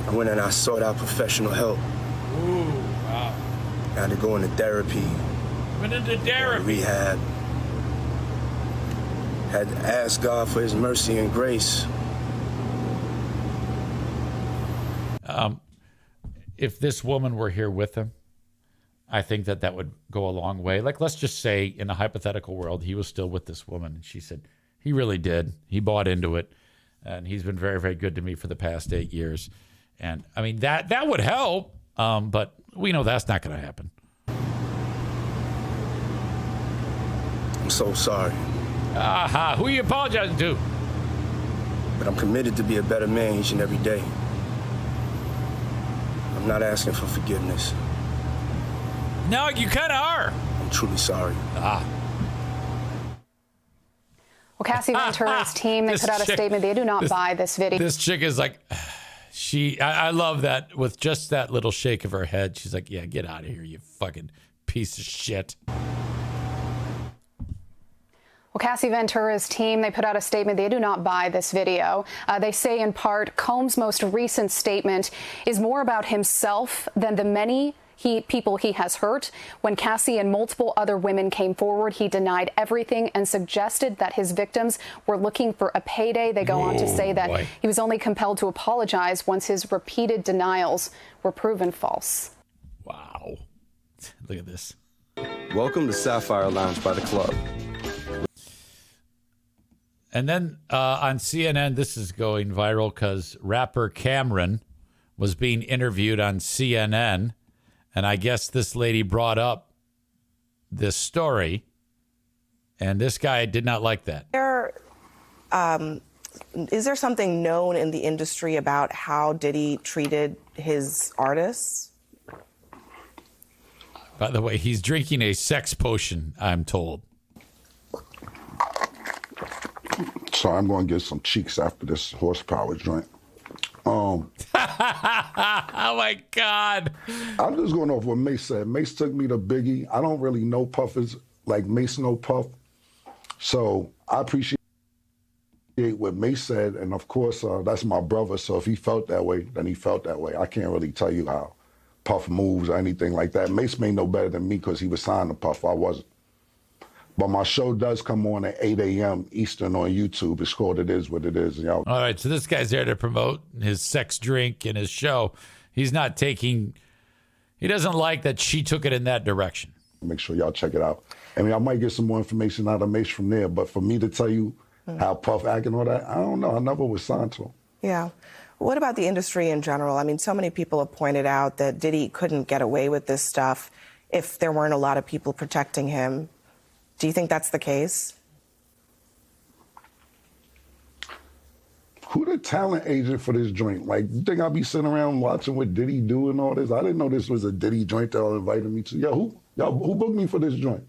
I went and I sought out professional help. Ooh, wow. I had to go into therapy. Went into therapy. Rehab. Had to ask God for his mercy and grace. If this woman were here with him, I think that would go a long way. Like, let's just say in a hypothetical world, he was still with this woman. And she said, he really did. He bought into it. And he's been very, very good to me for the past 8 years. And I mean, that would help. But we know that's not going to happen. I'm so sorry. Aha. Who are you apologizing to? But I'm committed to be a better man each and every day. I'm not asking for forgiveness. No, you kind of are. I'm truly sorry. Well, Cassie Ventura's team, they put out a statement. They do not buy this video. This chick is like, I love that with just that little shake of her head. She's like, yeah, get out of here, you fucking piece of shit. Well, Cassie Ventura's team, they put out a statement. They do not buy this video. They say in part, Combs' most recent statement is more about himself than the many people he has hurt. When Cassie and multiple other women came forward, he denied everything and suggested that his victims were looking for a payday. They go on to say that he was only compelled to apologize once his repeated denials were proven false. Wow. Look at this. Welcome to Sapphire Lounge by the Club. And then on CNN, this is going viral because rapper Cameron was being interviewed on CNN. And I guess this lady brought up this story. And this guy did not like that. Is there something known in the industry about how Diddy treated his artists? By the way, he's drinking a sex potion, I'm told. So I'm going to get some cheeks after this horsepower joint. Oh, my God. I'm just going off what Mace said. Mace took me to Biggie. I don't really know Puffers like Mace know Puff. So I appreciate what Mace said. And of course, that's my brother. So if he felt that way, then he felt that way. I can't really tell you how Puff moves or anything like that. Mace may know better than me because he was signed to Puff. I wasn't. But my show does come on at 8 a.m. Eastern on YouTube. It's called It Is What It Is. Y'all. All right, so this guy's there to promote his sex drink and his show. He's not taking, he doesn't like that she took it in that direction. Make sure y'all check it out. I mean, I might get some more information out of Mace from there, but for me to tell you how Puff act and all that, I don't know. I never was signed to him. Yeah. What about the industry in general? I mean, so many people have pointed out that Diddy couldn't get away with this stuff if there weren't a lot of people protecting him. Do you think that's the case? Who the talent agent for this joint? Like, you think I'll be sitting around watching what Diddy do and all this? I didn't know this was a Diddy joint that y'all invited me to. Who booked me for this joint?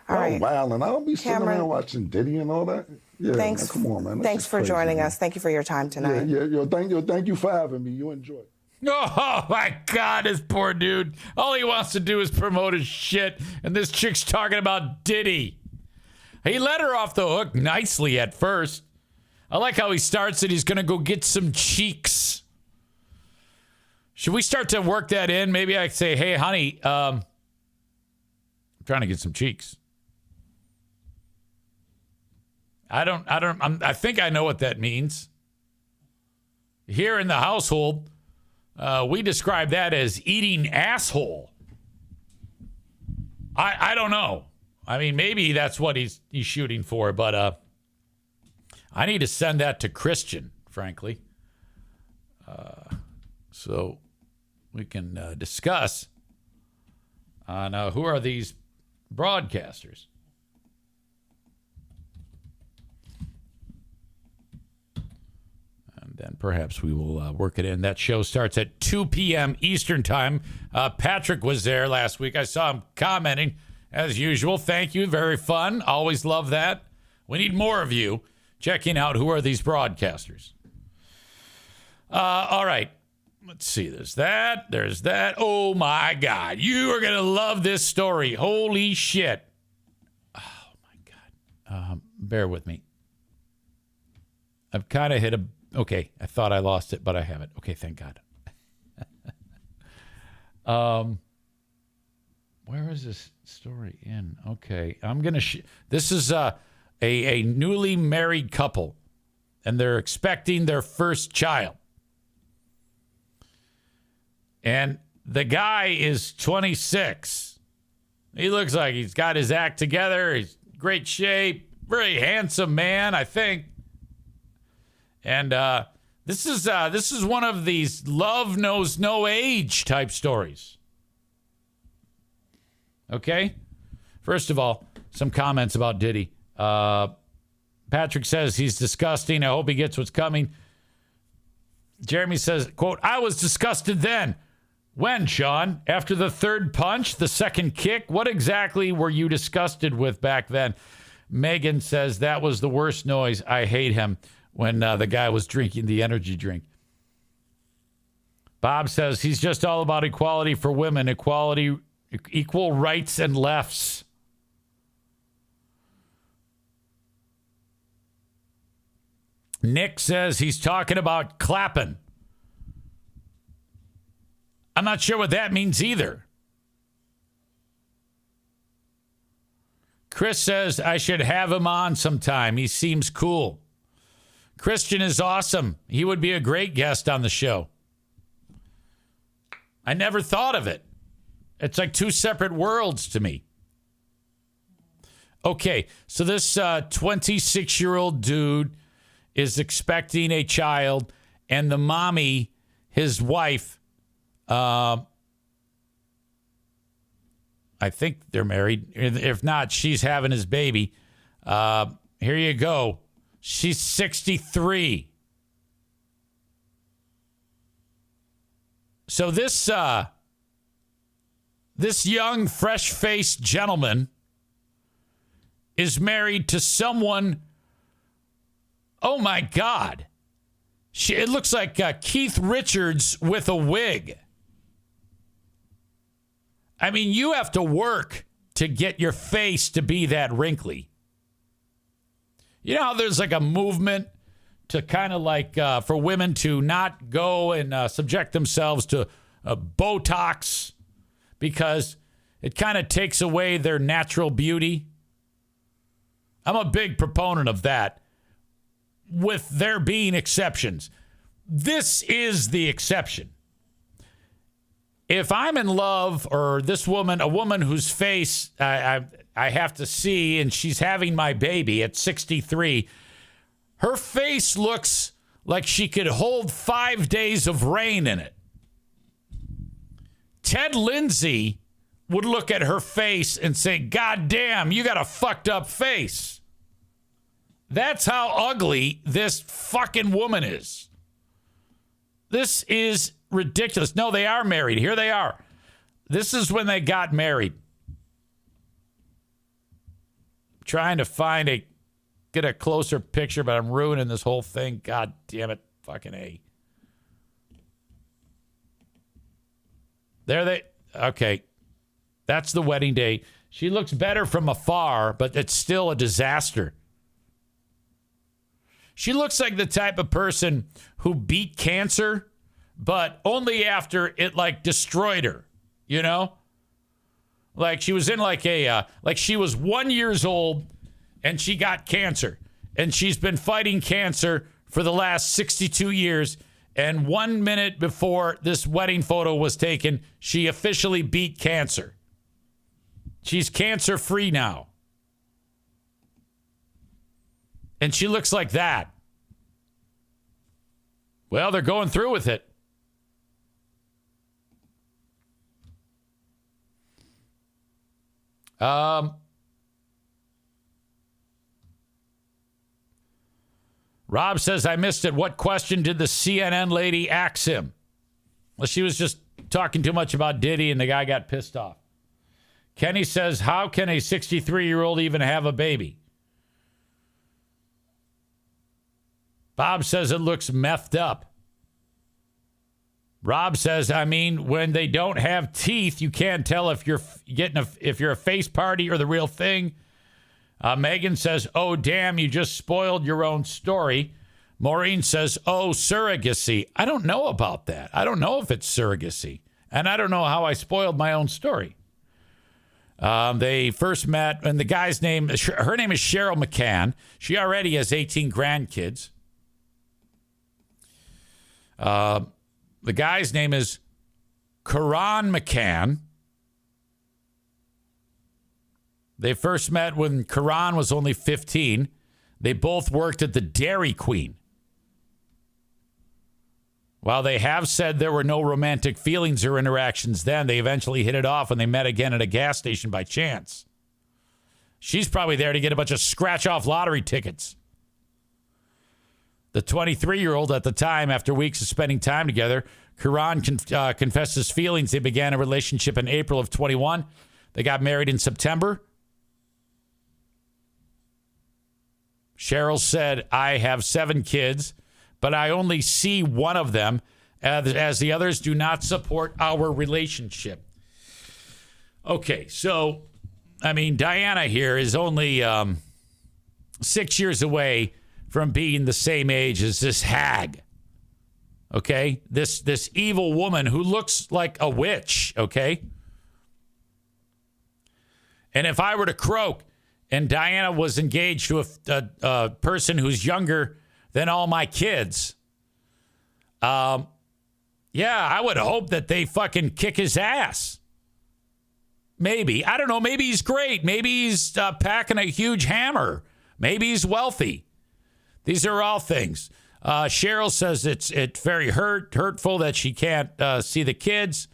All right. Wow, and I don't be sitting around watching Diddy and all that. Yeah, thanks. Man, come on, man. Thanks for joining us. Thank you for your time tonight. Yeah. Thank you for having me. You enjoy. Oh, my God, this poor dude. All he wants to do is promote his shit, and this chick's talking about Diddy. He let her off the hook nicely at first. I like how he starts it. He's going to go get some cheeks. Should we start to work that in? Maybe I say, hey, honey, I'm trying to get some cheeks. I think I know what that means. Here in the household, we describe that as eating asshole. I don't know. I mean, maybe that's what he's shooting for, but I need to send that to Christian, frankly, so we can discuss on who are these broadcasters. Then perhaps we will work it in. That show starts at 2 p.m. Eastern time. Patrick was there last week. I saw him commenting as usual. Thank you. Very fun. Always love that. We need more of you checking out who are these broadcasters. All right. Let's see. There's that. There's that. Oh, my God. You are going to love this story. Holy shit. Oh, my God. Bear with me. I've kind of hit a... Okay, I thought I lost it, but I haven't. Okay, thank God. Where is this story in? Okay, I'm going to... This is a newly married couple, and they're expecting their first child. And the guy is 26. He looks like he's got his act together. He's great shape. Very handsome man, I think. And this is one of these love knows no age type stories. Okay? First of all, some comments about Diddy. Patrick says he's disgusting. I hope he gets what's coming. Jeremy says, quote, I was disgusted then. When, Sean? After the third punch? The second kick? What exactly were you disgusted with back then? Megan says, that was the worst noise. I hate him. When the guy was drinking the energy drink. Bob says he's just all about equality for women, equality, equal rights and lefts. Nick says he's talking about clapping. I'm not sure what that means either. Chris says I should have him on sometime. He seems cool. Christian is awesome. He would be a great guest on the show. I never thought of it. It's like two separate worlds to me. Okay, so this 26-year-old dude is expecting a child, and the mommy, his wife, I think they're married. If not, she's having his baby. Here you go. She's 63. So this young, fresh-faced gentleman is married to someone. Oh my God! It looks like Keith Richards with a wig. I mean, you have to work to get your face to be that wrinkly. You know how there's like a movement to kind of like for women to not go and subject themselves to Botox because it kind of takes away their natural beauty. I'm a big proponent of that, with there being exceptions. This is the exception. If I'm in love, or this woman, a woman whose face I have to see, and she's having my baby at 63, her face looks like she could hold 5 days of rain in it. Ted Lindsay would look at her face and say, God damn, you got a fucked up face. That's how ugly this fucking woman is. This is ridiculous. No, they are married. Here they are. This is when they got married. Trying to get a closer picture, but I'm ruining this whole thing. God damn it. Fucking A. There they, okay. That's the wedding day. She looks better from afar, but it's still a disaster. She looks like the type of person who beat cancer, but only after it like destroyed her, you know? Like she was in like she was 1 year old and she got cancer, and she's been fighting cancer for the last 62 years. And 1 minute before this wedding photo was taken, she officially beat cancer. She's cancer free now. And she looks like that. Well, they're going through with it. Rob says, I missed it. What question did the CNN lady ask him? Well, she was just talking too much about Diddy, and the guy got pissed off. Kenny says, how can a 63-year-old even have a baby? Bob says it looks methed up. Rob says, I mean, when they don't have teeth, you can't tell if you're if you're a face party or the real thing. Megan says, oh, damn, you just spoiled your own story. Maureen says, oh, surrogacy. I don't know about that. I don't know if it's surrogacy. And I don't know how I spoiled my own story. They first met, and the guy's name, her name is Cheryl McCann. She already has 18 grandkids. The guy's name is Karan McCann. They first met when Karan was only 15. They both worked at the Dairy Queen. While they have said there were no romantic feelings or interactions then, they eventually hit it off when they met again at a gas station by chance. She's probably there to get a bunch of scratch-off lottery tickets. The 23-year-old at the time, after weeks of spending time together, Karan confessed his feelings. They began a relationship in April of 21. They got married in September. Cheryl said, I have 7 kids, but I only see one of them as the others do not support our relationship. Okay, so, I mean, Diana here is only 6 years away from being the same age as this hag. Okay? This evil woman who looks like a witch, okay? And if I were to croak and Diana was engaged to a person who's younger than all my kids, yeah, I would hope that they fucking kick his ass. Maybe. I don't know. Maybe he's great. Maybe he's packing a huge hammer. Maybe he's wealthy. These are all things. Cheryl says it's very hurtful that she can't see the kids.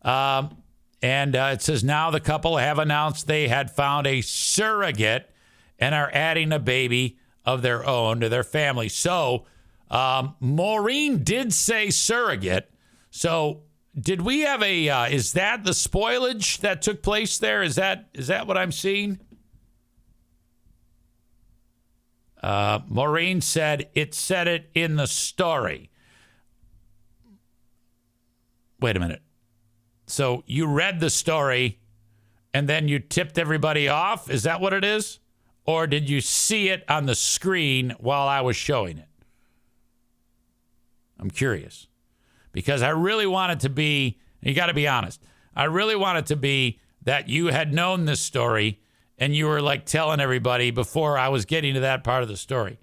And it says now the couple have announced they had found a surrogate and are adding a baby of their own to their family. So Maureen did say surrogate. So did we have is that the spoilage that took place there? Is that what I'm seeing? Maureen said it said it in the story. Wait a minute. So you read the story and then you tipped everybody off? Is that what it is? Or did you see it on the screen while I was showing it? I'm curious. Because I really want it to be, you got to be honest, I really want it to be that you had known this story and you were like telling everybody before I was getting to that part of the story.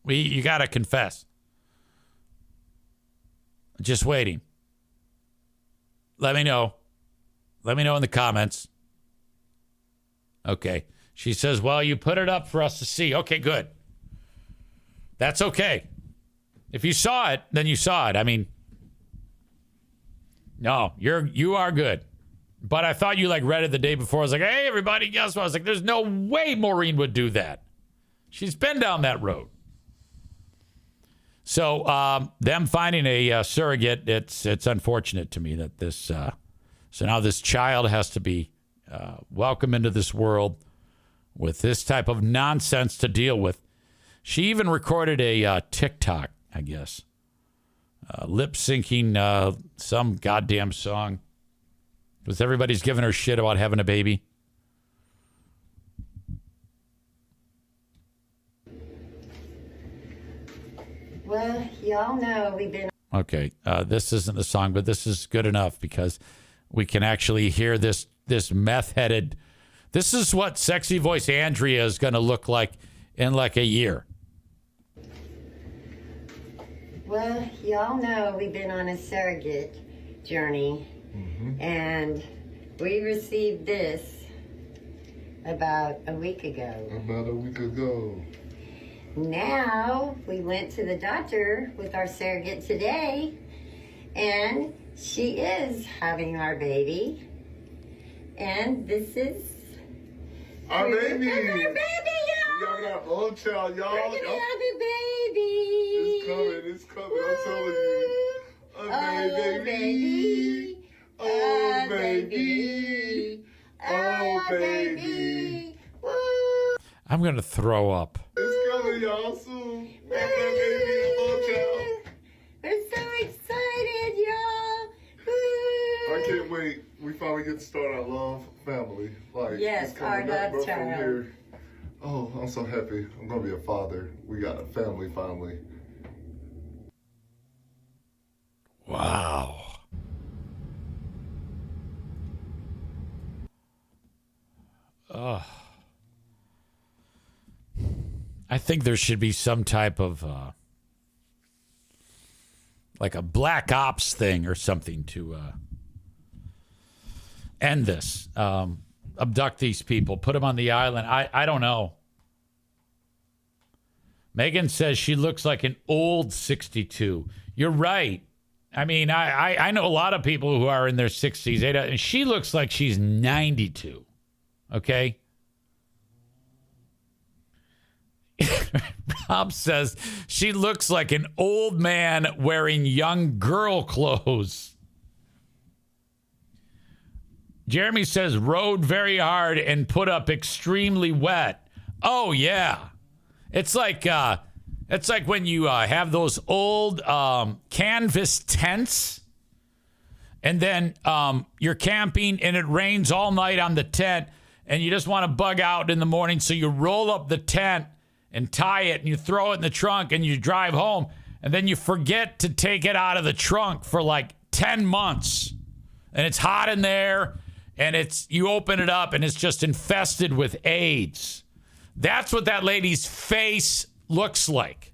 You got to confess. Just waiting. Let me know. Let me know in the comments. Okay. She says, well, you put it up for us to see. Okay, good. That's okay. If you saw it, then you saw it. I mean, no, you are good. But I thought you like read it the day before. I was like, hey, everybody, guess what? I was like, there's no way Maureen would do that. She's been down that road. So them finding a surrogate, it's unfortunate to me that this, so now this child has to be welcomed into this world with this type of nonsense to deal with. She even recorded a TikTok, I guess, lip syncing some goddamn song. Because everybody's giving her shit about having a baby. Well, y'all know we've been... Okay, this isn't the song, but this is good enough because we can actually hear this meth-headed... This is what sexy voice Andrea is going to look like in like a year. Well, y'all know we've been on a surrogate journey. Mm-hmm. And we received this about a week ago. Now, we went to the doctor with our surrogate today, and she is having our baby. And this is our baby. It's our baby, y'all. Y'all got old child, y'all. We're gonna have a baby. It's coming, I'm telling you. Oh, baby. Oh, baby. Oh, baby. Woo. I'm going to throw up. It's coming, y'all, soon. We're so excited, y'all. Woo. I can't wait. We finally get to start our love family. Like, yes, our love child. Oh, I'm so happy. I'm going to be a father. We got a family finally. Wow. Oh. I think there should be some type of like a black ops thing or something to end this. Abduct these people, put them on the island. I don't know. Megan says she looks like an old 62. You're right. I mean, I know a lot of people who are in their 60s, and she looks like she's 92. Okay? Rob says she looks like an old man wearing young girl clothes. Jeremy says rode very hard and put up extremely wet. Oh, yeah. It's like when you have those old canvas tents and then you're camping and it rains all night on the tent and you just want to bug out in the morning. So you roll up the tent and tie it and you throw it in the trunk and you drive home and then you forget to take it out of the trunk for like 10 months and it's hot in there and you open it up and it's just infested with AIDS. That's what that lady's face looks like.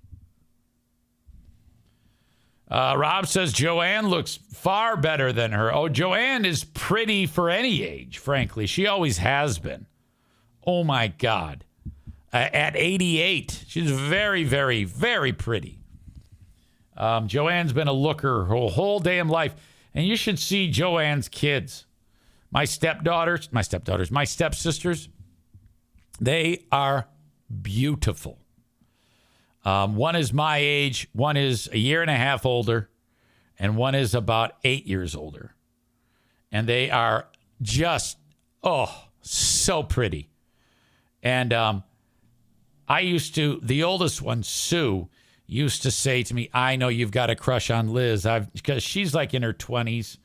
Rob says Joanne looks far better than her. Oh, Joanne is pretty for any age, frankly. She always has been. Oh, my God. At 88, she's very, very, very pretty. Joanne's been a looker her whole damn life. And you should see Joanne's kids. My stepsisters, they are beautiful. One is my age, one is a year and a half older, and one is about 8 years older. And they are just, so pretty. And the oldest one, Sue, used to say to me, I know you've got a crush on Liz, because she's like in her 20s.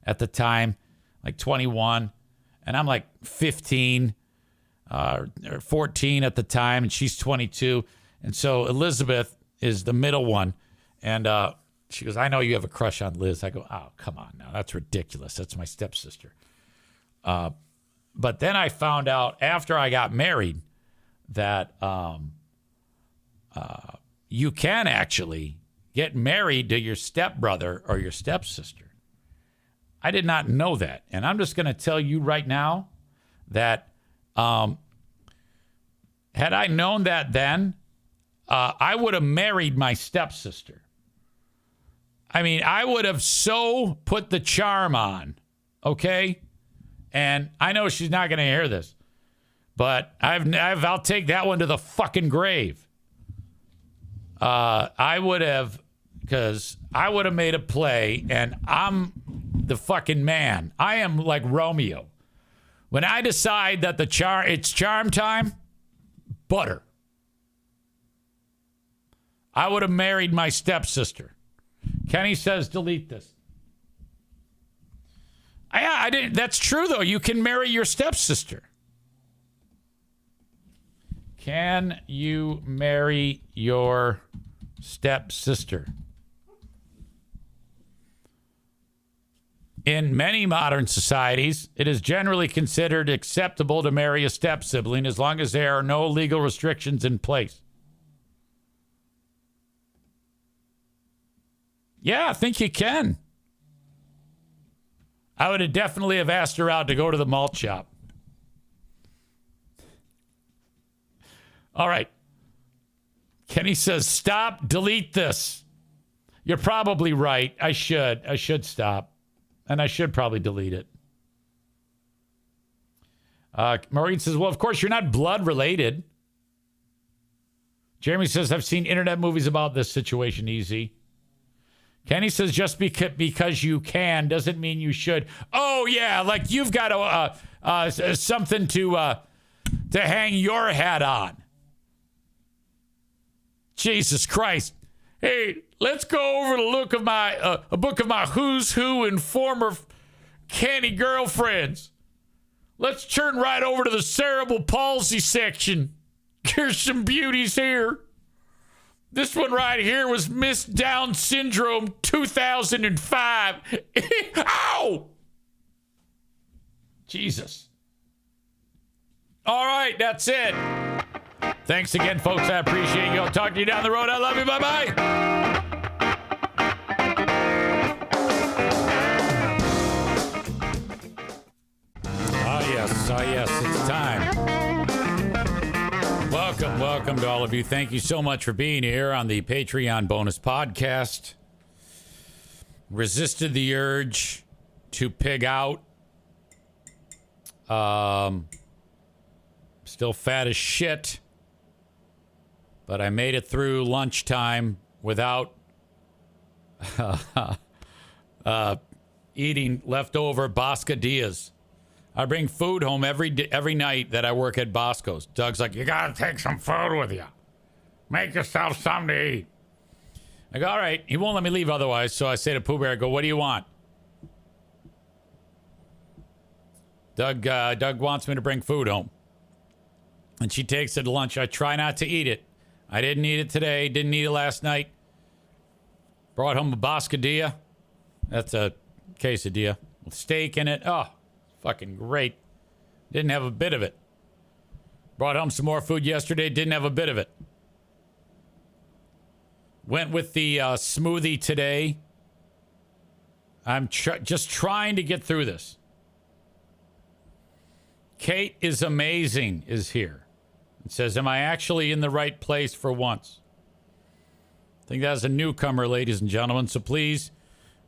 at the time, like 21. And I'm like 15 or 14 at the time, and she's 22. And so Elizabeth is the middle one. And she goes, I know you have a crush on Liz. I go, oh, come on now. That's ridiculous. That's my stepsister. But then I found out after I got married that you can actually get married to your stepbrother or your stepsister. I did not know that. And I'm just going to tell you right now that had I known that then, I would have married my stepsister. I mean, I would have so put the charm on, okay? And I know she's not going to hear this, but I'll take that one to the fucking grave. I would have, because I would have made a play, and I'm the fucking man. I am like Romeo. When I decide that it's charm time, butter. I would have married my stepsister. Kenny says delete this. I didn't. That's true, though. You can marry your stepsister. Can you marry your stepsister? In many modern societies, it is generally considered acceptable to marry a step-sibling as long as there are no legal restrictions in place. Yeah, I think you can. I would have definitely have asked her out to go to the malt shop. All right. Kenny says, stop, delete this. You're probably right. I should stop. And I should probably delete it. Maureen says, well, of course, you're not blood related. Jeremy says, I've seen internet movies about this situation, easy. Kenny says, just because you can doesn't mean you should. Oh, yeah, like you've got something to hang your hat on. Jesus Christ. Hey, let's go over the look of a book of my who's who and former canny girlfriends. Let's turn right over to the cerebral palsy section. Here's some beauties here. This one right here was Miss Down Syndrome 2005. Ow! Jesus. All right, that's it. Thanks again, folks. I appreciate you. I'll talk to you down the road. I love you. Bye-bye. Ah, yes, it's time. Welcome to all of you. Thank you so much for being here on the Patreon bonus podcast. Resisted the urge to pig out. Still fat as shit. But I made it through lunchtime without eating leftover Boscadillas. I bring food home every night that I work at Bosco's. Doug's like, you got to take some food with you. Make yourself something to eat. I go, all right. He won't let me leave otherwise. So I say to Pooh Bear, I go, what do you want? Doug wants me to bring food home. And she takes it to lunch. I try not to eat it. I didn't eat it today. Didn't eat it last night. Brought home a Boscadilla. That's a quesadilla with steak in it. Oh, fucking great. Didn't have a bit of it. Brought home some more food yesterday. Didn't have a bit of it. Went with the smoothie today. I'm just trying to get through this. Kate is amazing is here. It says, am I actually in the right place for once? I think that's a newcomer, ladies and gentlemen. So please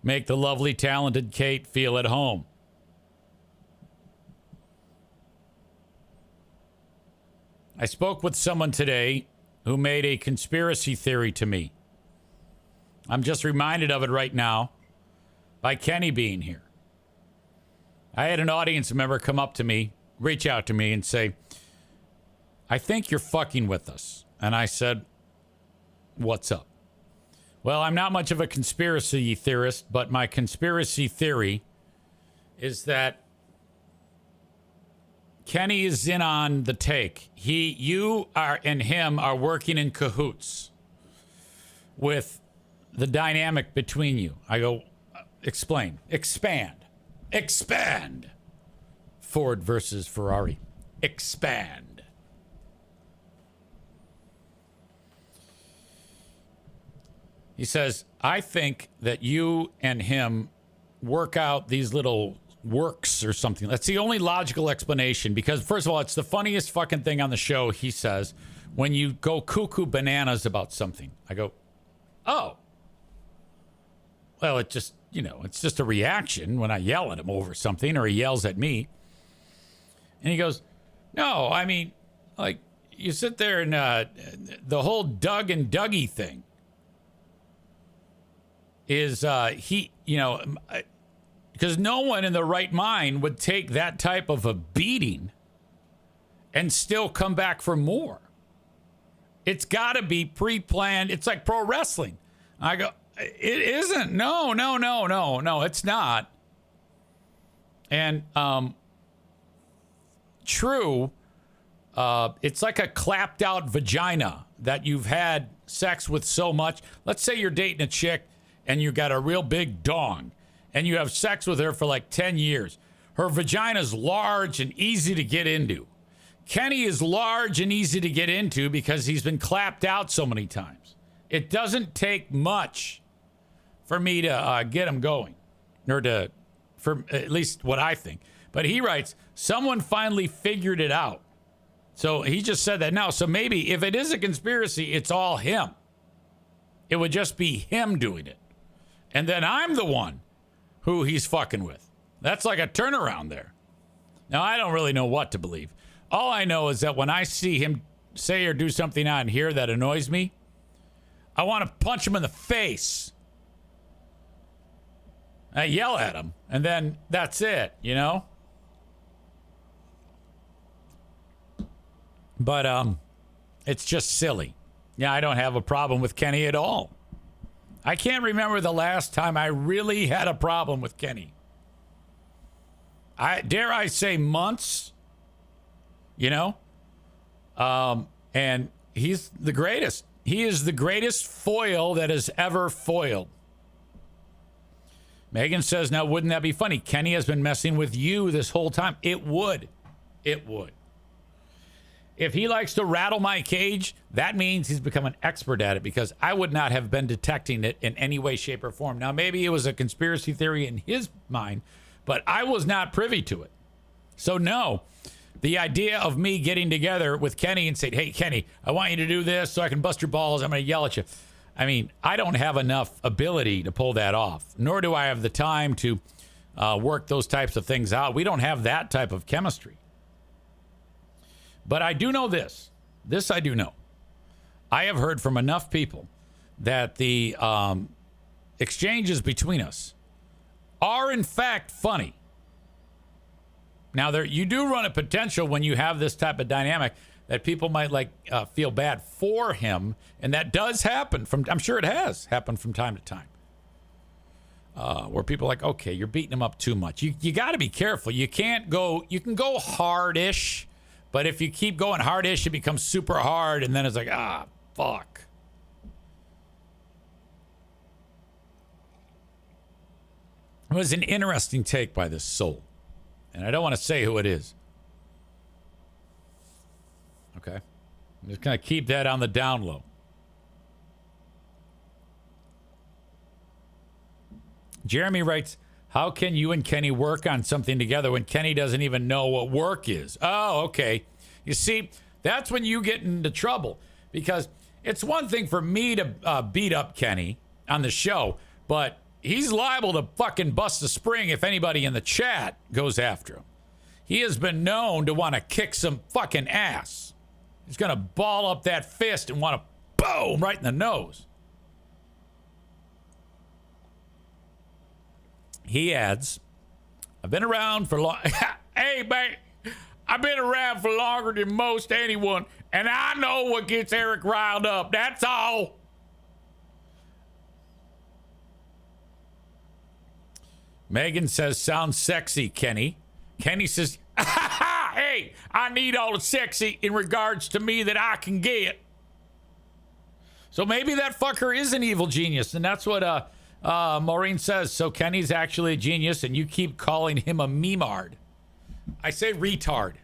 make the lovely, talented Kate feel at home. I spoke with someone today who made a conspiracy theory to me. I'm just reminded of it right now by Kenny being here. I had an audience member come up to me, reach out to me and say, I think you're fucking with us. And I said, what's up? Well, I'm not much of a conspiracy theorist, but my conspiracy theory is that Kenny is in on the take. You and him are working in cahoots with the dynamic between you. I go, explain, expand. Ford versus Ferrari. Expand. He says, I think that you and him work out these little works or something. That's the only logical explanation because, first of all, it's the funniest fucking thing on the show, he says, when you go cuckoo bananas about something. I go, oh. Well, it just, it's just a reaction when I yell at him over something or he yells at me. And he goes, no, I mean, like, you sit there and the whole Doug and Dougie thing is because no one in the right mind would take that type of a beating and still come back for more. It's got to be pre-planned. It's like pro wrestling. I go, it isn't. No, it's not. And true, it's like a clapped out vagina that you've had sex with so much. Let's say you're dating a chick and you got a real big dong and you have sex with her for like 10 years. Her vagina's large and easy to get into. Kenny is large and easy to get into because he's been clapped out so many times. It doesn't take much for me to get him going, or for at least what I think. But he writes, someone finally figured it out. So he just said that now. So maybe if it is a conspiracy, it's all him. It would just be him doing it. And then I'm the one who he's fucking with. That's like a turnaround there. Now, I don't really know what to believe. All I know is that when I see him say or do something on here that annoys me, I want to punch him in the face. I yell at him, and then that's it, But it's just silly. Yeah, I don't have a problem with Kenny at all. I can't remember the last time I really had a problem with Kenny. Dare I say months, and he's the greatest. He is the greatest foil that has ever foiled. Megan says, now, wouldn't that be funny? Kenny has been messing with you this whole time. It would. It would. If he likes to rattle my cage, that means he's become an expert at it because I would not have been detecting it in any way, shape, or form. Now, maybe it was a conspiracy theory in his mind, but I was not privy to it. So, no, the idea of me getting together with Kenny and saying, hey, Kenny, I want you to do this so I can bust your balls. I'm going to yell at you. I mean, I don't have enough ability to pull that off, nor do I have the time to work those types of things out. We don't have that type of chemistry. But I do know this. This I do know. I have heard from enough people that the exchanges between us are, in fact, funny. Now, you do run a potential when you have this type of dynamic that people might feel bad for him, and that does happen. I'm sure it has happened from time to time, where people are like, okay, you're beating him up too much. You got to be careful. You can go hard-ish, but if you keep going hard-ish, it becomes super hard, and then it's like, fuck. It was an interesting take by this soul, and I don't want to say who it is. Okay. I'm just going to keep that on the down low. Jeremy writes, how can you and Kenny work on something together when Kenny doesn't even know what work is? Oh, okay. You see, that's when you get into trouble, because it's one thing for me to beat up Kenny on the show, but he's liable to fucking bust a spring if anybody in the chat goes after him. He has been known to want to kick some fucking ass. He's going to ball up that fist and want to boom right in the nose. He adds, I've been around for long. Hey, man, I've been around for longer than most anyone, and I know what gets Eric riled up. That's all. Megan says, sounds sexy, Kenny. Kenny says, hey, I need all the sexy in regards to me that I can get. So maybe that fucker is an evil genius, and that's what Maureen says. So Kenny's actually a genius, and you keep calling him a memard. I say retard.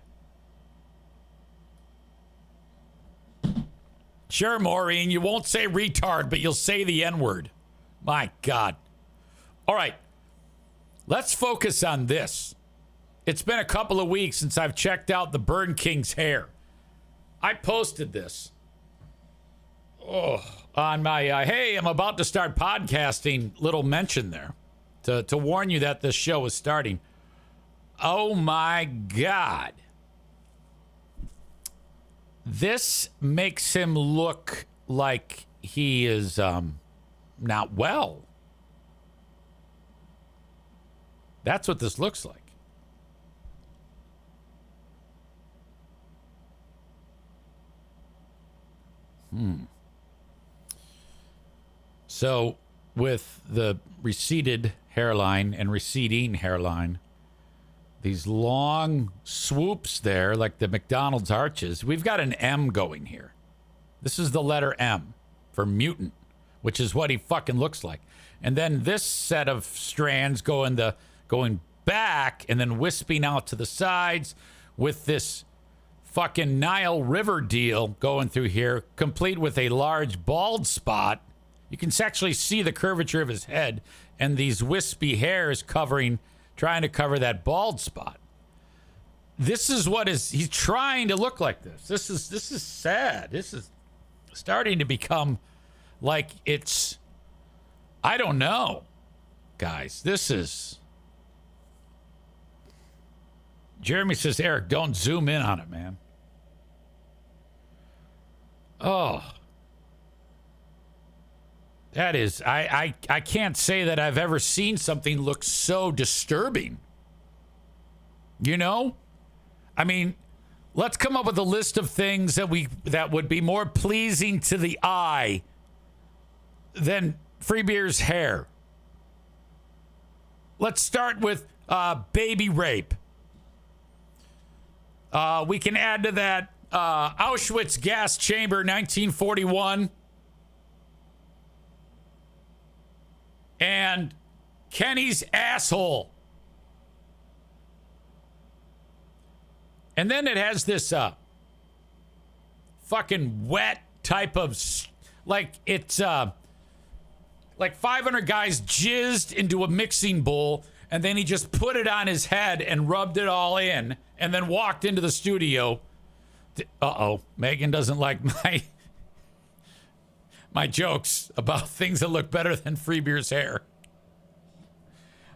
Sure, Maureen, you won't say retard, but you'll say the N-word. My God. All right. Let's focus on this. It's been a couple of weeks since I've checked out the Burn King's hair. I posted this. On my, hey, I'm about to start podcasting little mention there to warn you that this show is starting. Oh, my God. This makes him look like he is not well. That's what this looks like. So with the receded hairline and receding hairline, these long swoops there, like the McDonald's arches, we've got an M going here. This is the letter M for mutant, which is what he fucking looks like. And then this set of strands going back and then wisping out to the sides with this fucking Nile River deal going through here, complete with a large bald spot. You can actually see the curvature of his head and these wispy hairs trying to cover that bald spot. This is what he's trying to look like this. This is sad. This is starting to become like it's, I don't know, guys. This is, Jeremy says, Eric, don't zoom in on it, man. Oh. That is, I can't say that I've ever seen something look so disturbing. You know? I mean, let's come up with a list of things that would be more pleasing to the eye than Freebeer's hair. Let's start with baby rape. We can add to that Auschwitz gas chamber, 1941. And Kenny's asshole. And then it has this fucking wet type of, like it's like 500 guys jizzed into a mixing bowl, and then he just put it on his head and rubbed it all in, and then walked into the studio. Uh-oh, Megan doesn't like my jokes about things that look better than Freebeer's hair.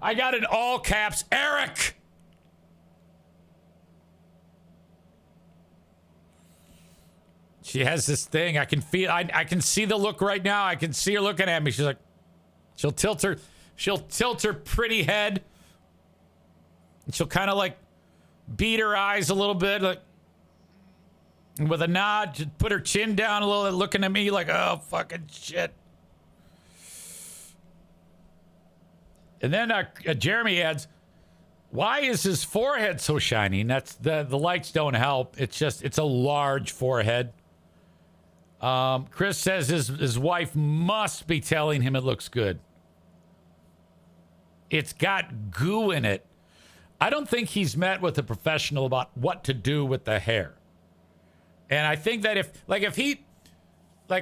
I got in all caps, Eric. She has this thing. I can feel, I can see the look right now. I can see her looking at me. She's like, she'll tilt her pretty head. And she'll kind of like beat her eyes a little bit, like, and with a nod, just put her chin down a little bit, looking at me like, oh, fucking shit. And then Jeremy adds, why is his forehead so shiny? And that's the lights don't help. It's a large forehead. Chris says his wife must be telling him it looks good. It's got goo in it. I don't think he's met with a professional about what to do with the hair. And I think that if he,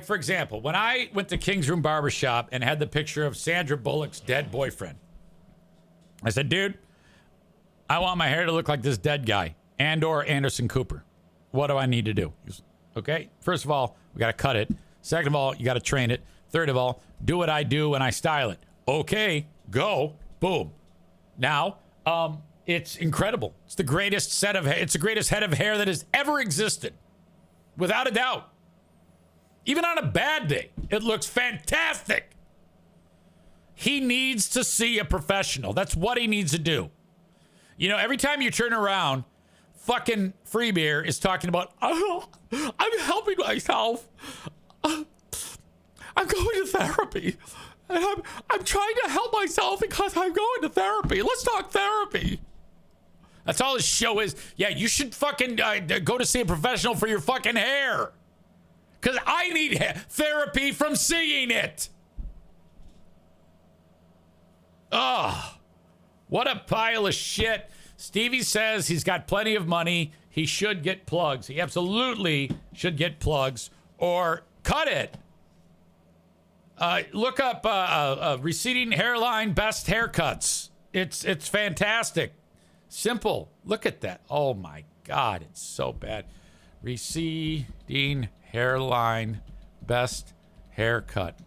for example, when I went to King's Room Barbershop and had the picture of Sandra Bullock's dead boyfriend, I said, dude, I want my hair to look like this dead guy and/or Anderson Cooper. What do I need to do? Okay, first of all, we got to cut it. Second of all, you got to train it. Third of all, do what I do when I style it. Okay, go, boom. Now, it's incredible. It's the greatest it's the greatest head of hair that has ever existed. Without a doubt. Even on a bad day, it looks fantastic. He needs to see a professional. That's what he needs to do. You know, every time you turn around, fucking Freebeer is talking about, oh, I'm helping myself. I'm going to therapy. I'm trying to help myself because I'm going to therapy. Let's talk therapy. That's all this show is. Yeah, you should fucking go to see a professional for your fucking hair. Because I need therapy from seeing it. Oh, what a pile of shit. Stevie says he's got plenty of money. He should get plugs. He absolutely should get plugs or cut it. Look up receding hairline best haircuts. It's fantastic. Simple. Look at that. Oh my God, it's so bad. Receding hairline best haircut.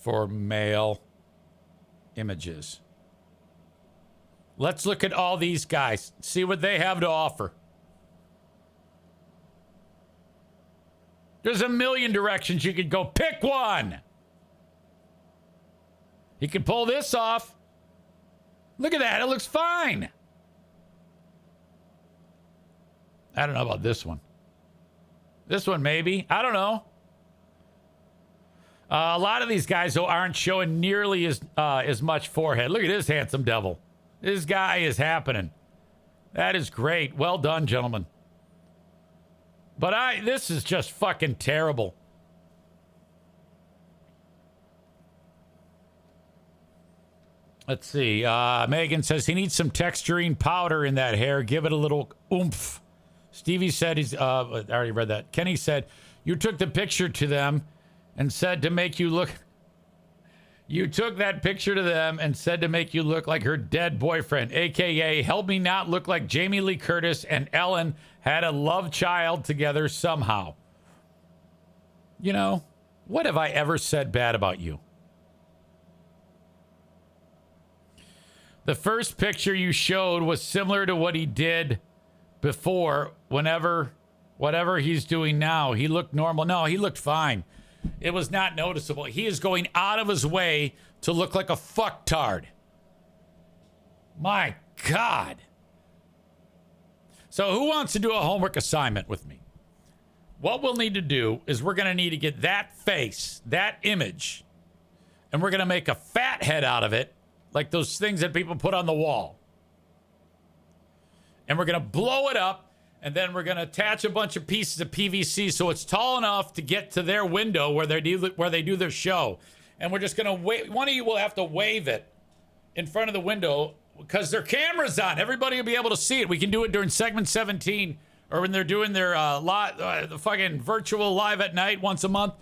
For male images. Let's look at all these guys. See what they have to offer. There's a million directions you could go. Pick one. He can pull this off. Look at that. It looks fine. I don't know about this one. This one, maybe. I don't know. A lot of these guys, though, aren't showing nearly as much forehead. Look at this handsome devil. This guy is happening. That is great. Well done, gentlemen. But this is just fucking terrible. Let's see. Megan says he needs some texturing powder in that hair. Give it a little oomph. Stevie said I already read that. Kenny said, you took the picture to them and said to make you look. You took that picture to them and said to make you look like her dead boyfriend, a.k.a. help me not look like Jamie Lee Curtis and Ellen had a love child together somehow. You know, what have I ever said bad about you? The first picture you showed was similar to what he did before. Whatever he's doing now, he looked normal. No, he looked fine. It was not noticeable. He is going out of his way to look like a fucktard. My God. So who wants to do a homework assignment with me? What we'll need to do is we're going to need to get that face, that image, and we're going to make a fat head out of it, like those things that people put on the wall. And we're going to blow it up. And then we're going to attach a bunch of pieces of PVC so it's tall enough to get to their window where they do their show. And we're just going to wait. One of you will have to wave it in front of the window because their camera's on. Everybody will be able to see it. We can do it during segment 17 or when they're doing their the fucking virtual live at night once a month.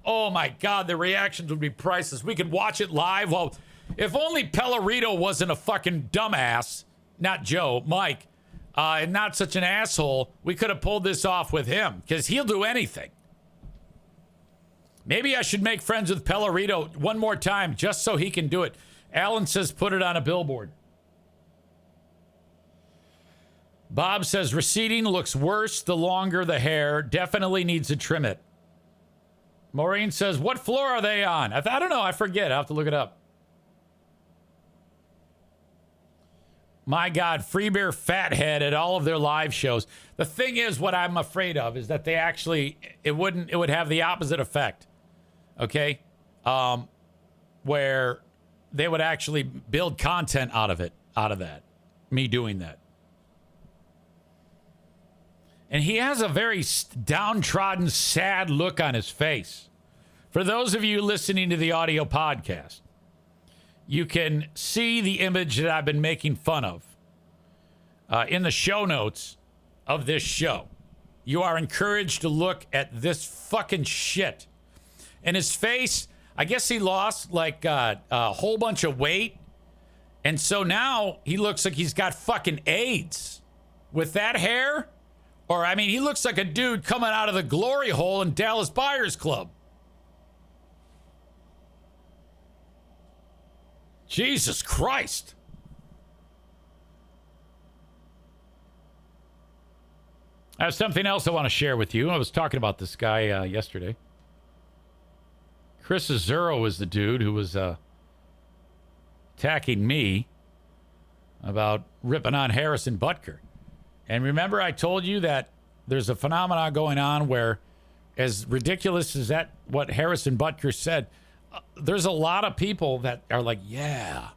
Oh my God, the reactions would be priceless. We could watch it live. Well, if only Pellerito wasn't a fucking dumbass, not Joe, Mike. And not such an asshole, we could have pulled this off with him because he'll do anything. Maybe I should make friends with Pellerito one more time just so he can do it. Alan says put it on a billboard. Bob says receding looks worse the longer the hair. Definitely needs to trim it. Maureen says what floor are they on? I don't know. I forget. I have to look it up. My God, Free Beer Fathead at all of their live shows. The thing is, what I'm afraid of is that it would have the opposite effect. Okay? Where they would actually build content out of that. Me doing that. And he has a very downtrodden, sad look on his face. For those of you listening to the audio podcast, you can see the image that I've been making fun of in the show notes of this show. You are encouraged to look at this fucking shit. And his face, I guess he lost like a whole bunch of weight. And so now he looks like he's got fucking AIDS. With that hair, or I mean, he looks like a dude coming out of the glory hole in Dallas Buyers Club. Jesus Christ. I have something else I want to share with you. I was talking about this guy yesterday. Chris Azzurro is the dude who was attacking me about ripping on Harrison Butker. And remember I told you that there's a phenomenon going on where as ridiculous as that, what Harrison Butker said, there's a lot of people that are like, yeah.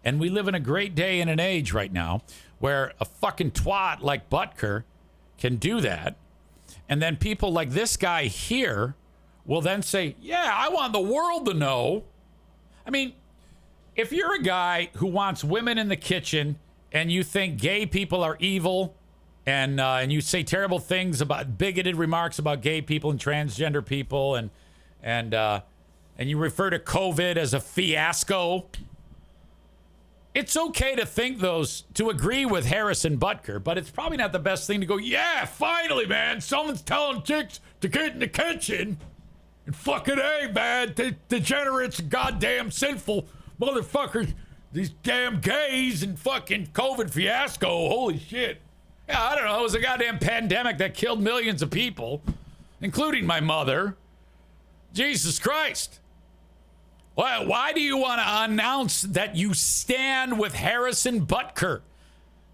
And we live in a great day and an age right now where a fucking twat like Butker can do that. And then people like this guy here will then say, yeah, I want the world to know. I mean, if you're a guy who wants women in the kitchen and you think gay people are evil and you say terrible things about bigoted remarks about gay people and transgender people and you refer to COVID as a fiasco, it's okay to think those, to agree with Harrison Butker, but it's probably not the best thing to go, yeah, finally, man, someone's telling chicks to get in the kitchen. And fucking A, man, degenerates, goddamn sinful motherfuckers, these damn gays and fucking COVID fiasco. Holy shit. Yeah, I don't know. It was a goddamn pandemic that killed millions of people, including my mother. Jesus Christ. Why do you want to announce that you stand with Harrison Butker?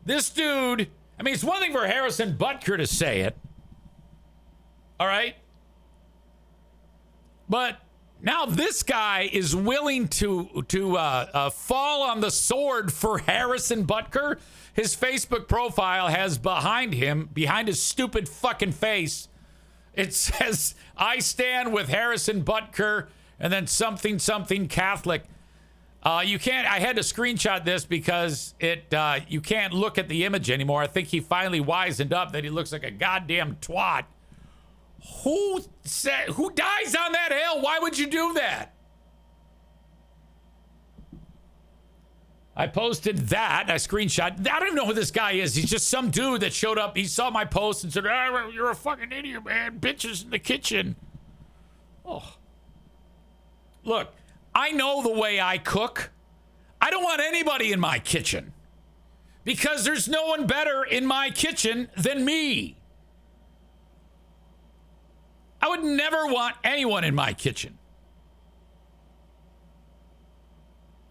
This dude, I mean, it's one thing for Harrison Butker to say it. All right? But now this guy is willing to fall on the sword for Harrison Butker. His Facebook profile has behind his stupid fucking face, it says, I stand with Harrison Butker, and then something Catholic. You can't, I had to screenshot this because you can't look at the image anymore. I think he finally wisened up that he looks like a goddamn twat. Who dies on that hill? Why would you do that? I posted that. I screenshot. I don't even know who this guy is. He's just some dude that showed up. He saw my post and said, you're a fucking idiot, man. Bitches in the kitchen. Oh. Look, I know the way I cook. I don't want anybody in my kitchen because there's no one better in my kitchen than me. I would never want anyone in my kitchen.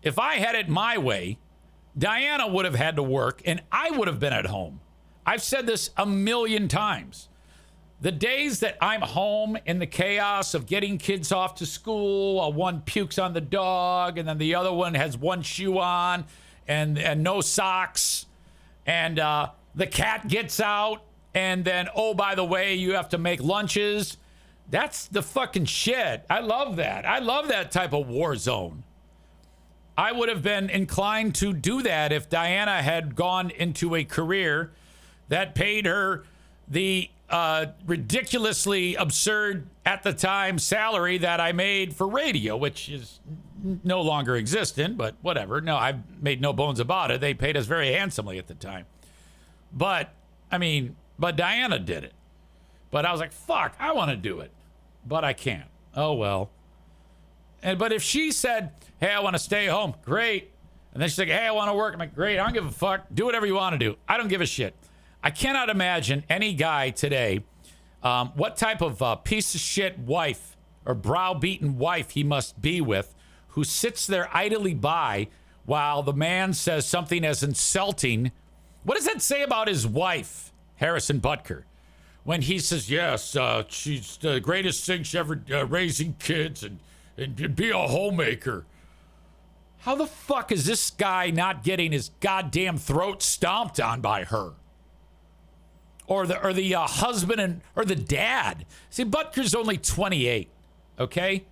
If I had it my way, Diana would have had to work and I would have been at home. I've said this a million times. The days that I'm home in the chaos of getting kids off to school, while one pukes on the dog and then the other one has one shoe on and no socks, and the cat gets out, and then, oh, by the way, you have to make lunches. That's the fucking shit. I love that. I love that type of war zone. I would have been inclined to do that if Diana had gone into a career that paid her the ridiculously absurd at the time salary that I made for radio, which is no longer existent, but whatever. No, I've made no bones about it. They paid us very handsomely at the time. But Diana did it. But I was like, fuck, I want to do it. But I can't. Oh, well. But if she said, hey, I want to stay home, great. And then she's like, hey, I want to work. I'm like, great, I don't give a fuck. Do whatever you want to do. I don't give a shit. I cannot imagine any guy today, what type of piece of shit wife or browbeaten wife he must be with, who sits there idly by while the man says something as insulting. What does that say about his wife, Harrison Butker? When he says, yes, she's the greatest thing she ever raising kids and be a homemaker. How the fuck is this guy not getting his goddamn throat stomped on by her? Or the husband or the dad. See, Butker's only 28, okay?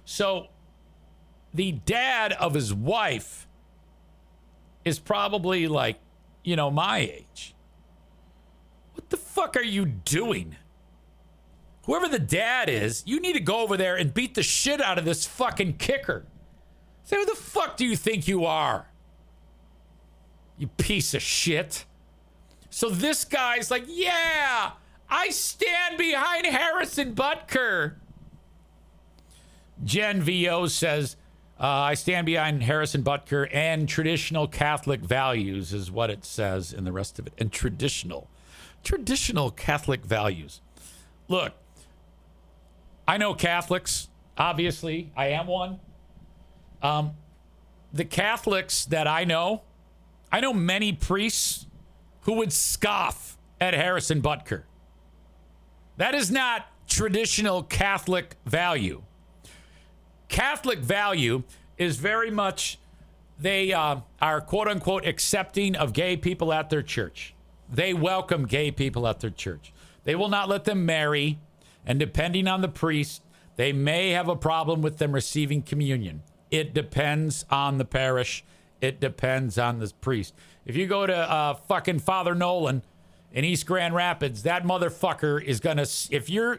So the dad of his wife is probably like, my age. What the fuck are you doing? Whoever the dad is, you need to go over there and beat the shit out of this fucking kicker. Say, who the fuck do you think you are? You piece of shit. So this guy's like, yeah, I stand behind Harrison Butker. Jen VO says, I stand behind Harrison Butker and traditional Catholic values is what it says in the rest of it. And traditional Catholic values. Look, I know Catholics, obviously. I am one. The Catholics that I know many priests who would scoff at Harrison Butker. That is not traditional Catholic value. Catholic value is very much they are quote unquote accepting of gay people at their church. They welcome gay people at their church. They will not let them marry, and depending on the priest, they may have a problem with them receiving communion. It depends on the parish. It depends on the priest. If you go to fucking Father Nolan in East Grand Rapids, that motherfucker is gonna, if you're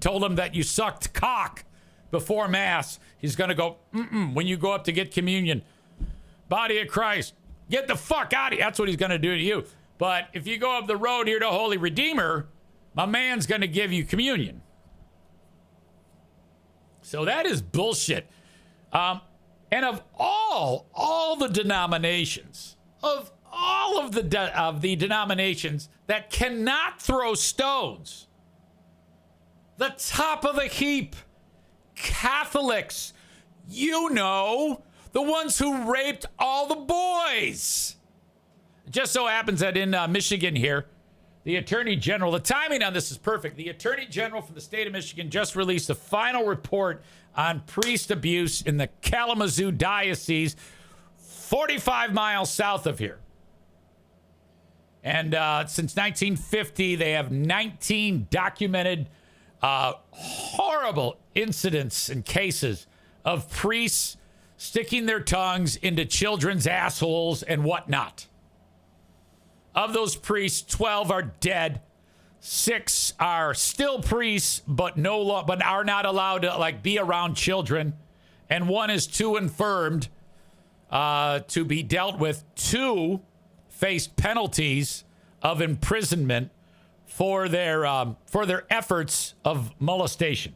told him that you sucked cock before Mass, he's gonna go, when you go up to get communion. Body of Christ, get the fuck out of here. That's what he's gonna do to you. But if you go up the road here to Holy Redeemer, my man's gonna give you communion. So that is bullshit. And of all the denominations, of all of the denominations that cannot throw stones, the top of the heap, Catholics, you know, the ones who raped all the boys. It just so happens that in Michigan here, the Attorney General, the timing on this is perfect. The Attorney General for the state of Michigan just released a final report on priest abuse in the Kalamazoo Diocese, 45 miles south of here. And since 1950, they have 19 documented horrible incidents and cases of priests sticking their tongues into children's assholes and whatnot. Of those priests, 12 are dead. 6 are still priests, but are not allowed to be around children. And 1 is too infirmed to be dealt with. 2 faced penalties of imprisonment for their efforts of molestation.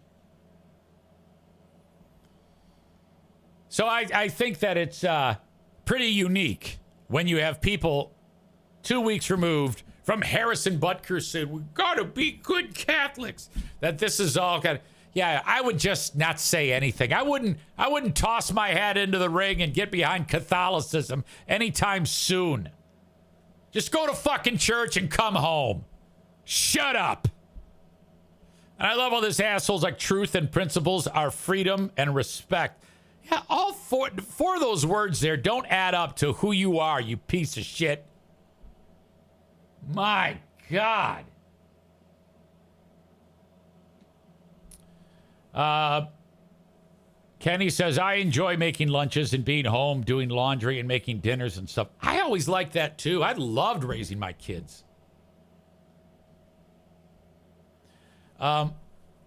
So I think that it's pretty unique when you have people 2 weeks removed from Harrison Butker said, we gotta be good Catholics. That this is all kind of, yeah, I would just not say anything. I wouldn't toss my hat into the ring and get behind Catholicism anytime soon. Just go to fucking church and come home. Shut up. And I love all this assholes like truth and principles are freedom and respect. Yeah, all four of those words there don't add up to who you are, you piece of shit. My God. Kenny says, I enjoy making lunches and being home, doing laundry and making dinners and stuff. I always liked that too. I loved raising my kids.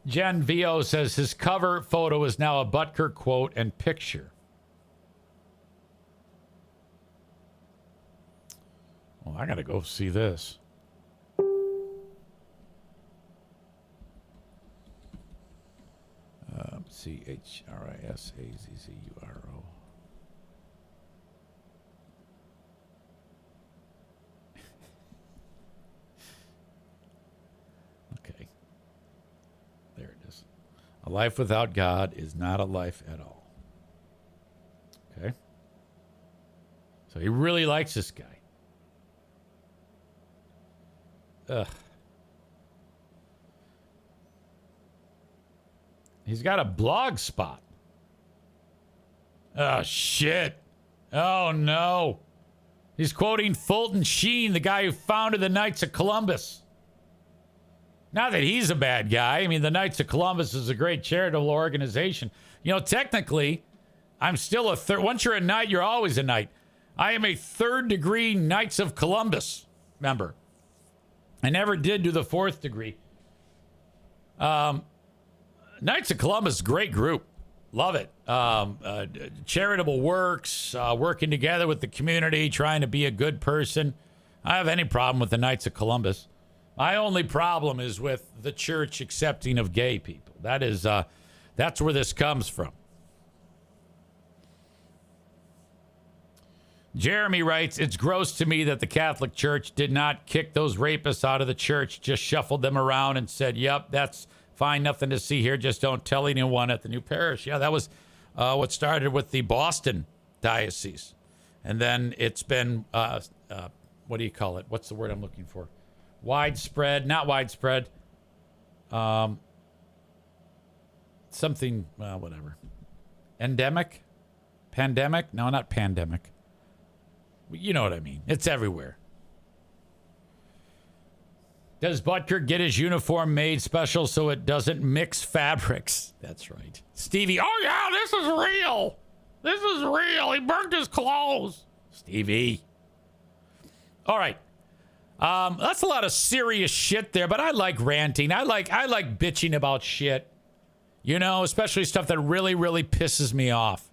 Jen Vio says his cover photo is now a Butker quote and picture. Well, I got to go see this. CHRISAZZURO. Okay. There it is. A life without God is not a life at all. Okay. So he really likes this guy. Ugh. He's got a blog spot. Oh, shit. Oh, no. He's quoting Fulton Sheen, the guy who founded the Knights of Columbus. Not that he's a bad guy. I mean, the Knights of Columbus is a great charitable organization. You know, technically, I'm still a third. Once you're a knight, you're always a knight. I am a third-degree Knights of Columbus member. I never did do the fourth degree. Knights of Columbus, great group. Love it. Charitable works, working together with the community, trying to be a good person. I don't have any problem with the Knights of Columbus. My only problem is with the church accepting of gay people. That's where this comes from. Jeremy writes, it's gross to me that the Catholic Church did not kick those rapists out of the church, just shuffled them around and said, yep, that's fine, nothing to see here, just don't tell anyone at the new parish. Yeah, that was what started with the Boston diocese. And then it's been, what do you call it? What's the word I'm looking for? Widespread, not widespread. Something, well, whatever. Endemic? Pandemic? No, not pandemic. You know what I mean. It's everywhere. Does Butker get his uniform made special so it doesn't mix fabrics? That's right. Stevie, oh yeah, this is real. This is real. He burnt his clothes. Stevie. All right. That's a lot of serious shit there, but I like ranting. I like bitching about shit. You know, especially stuff that really, really pisses me off.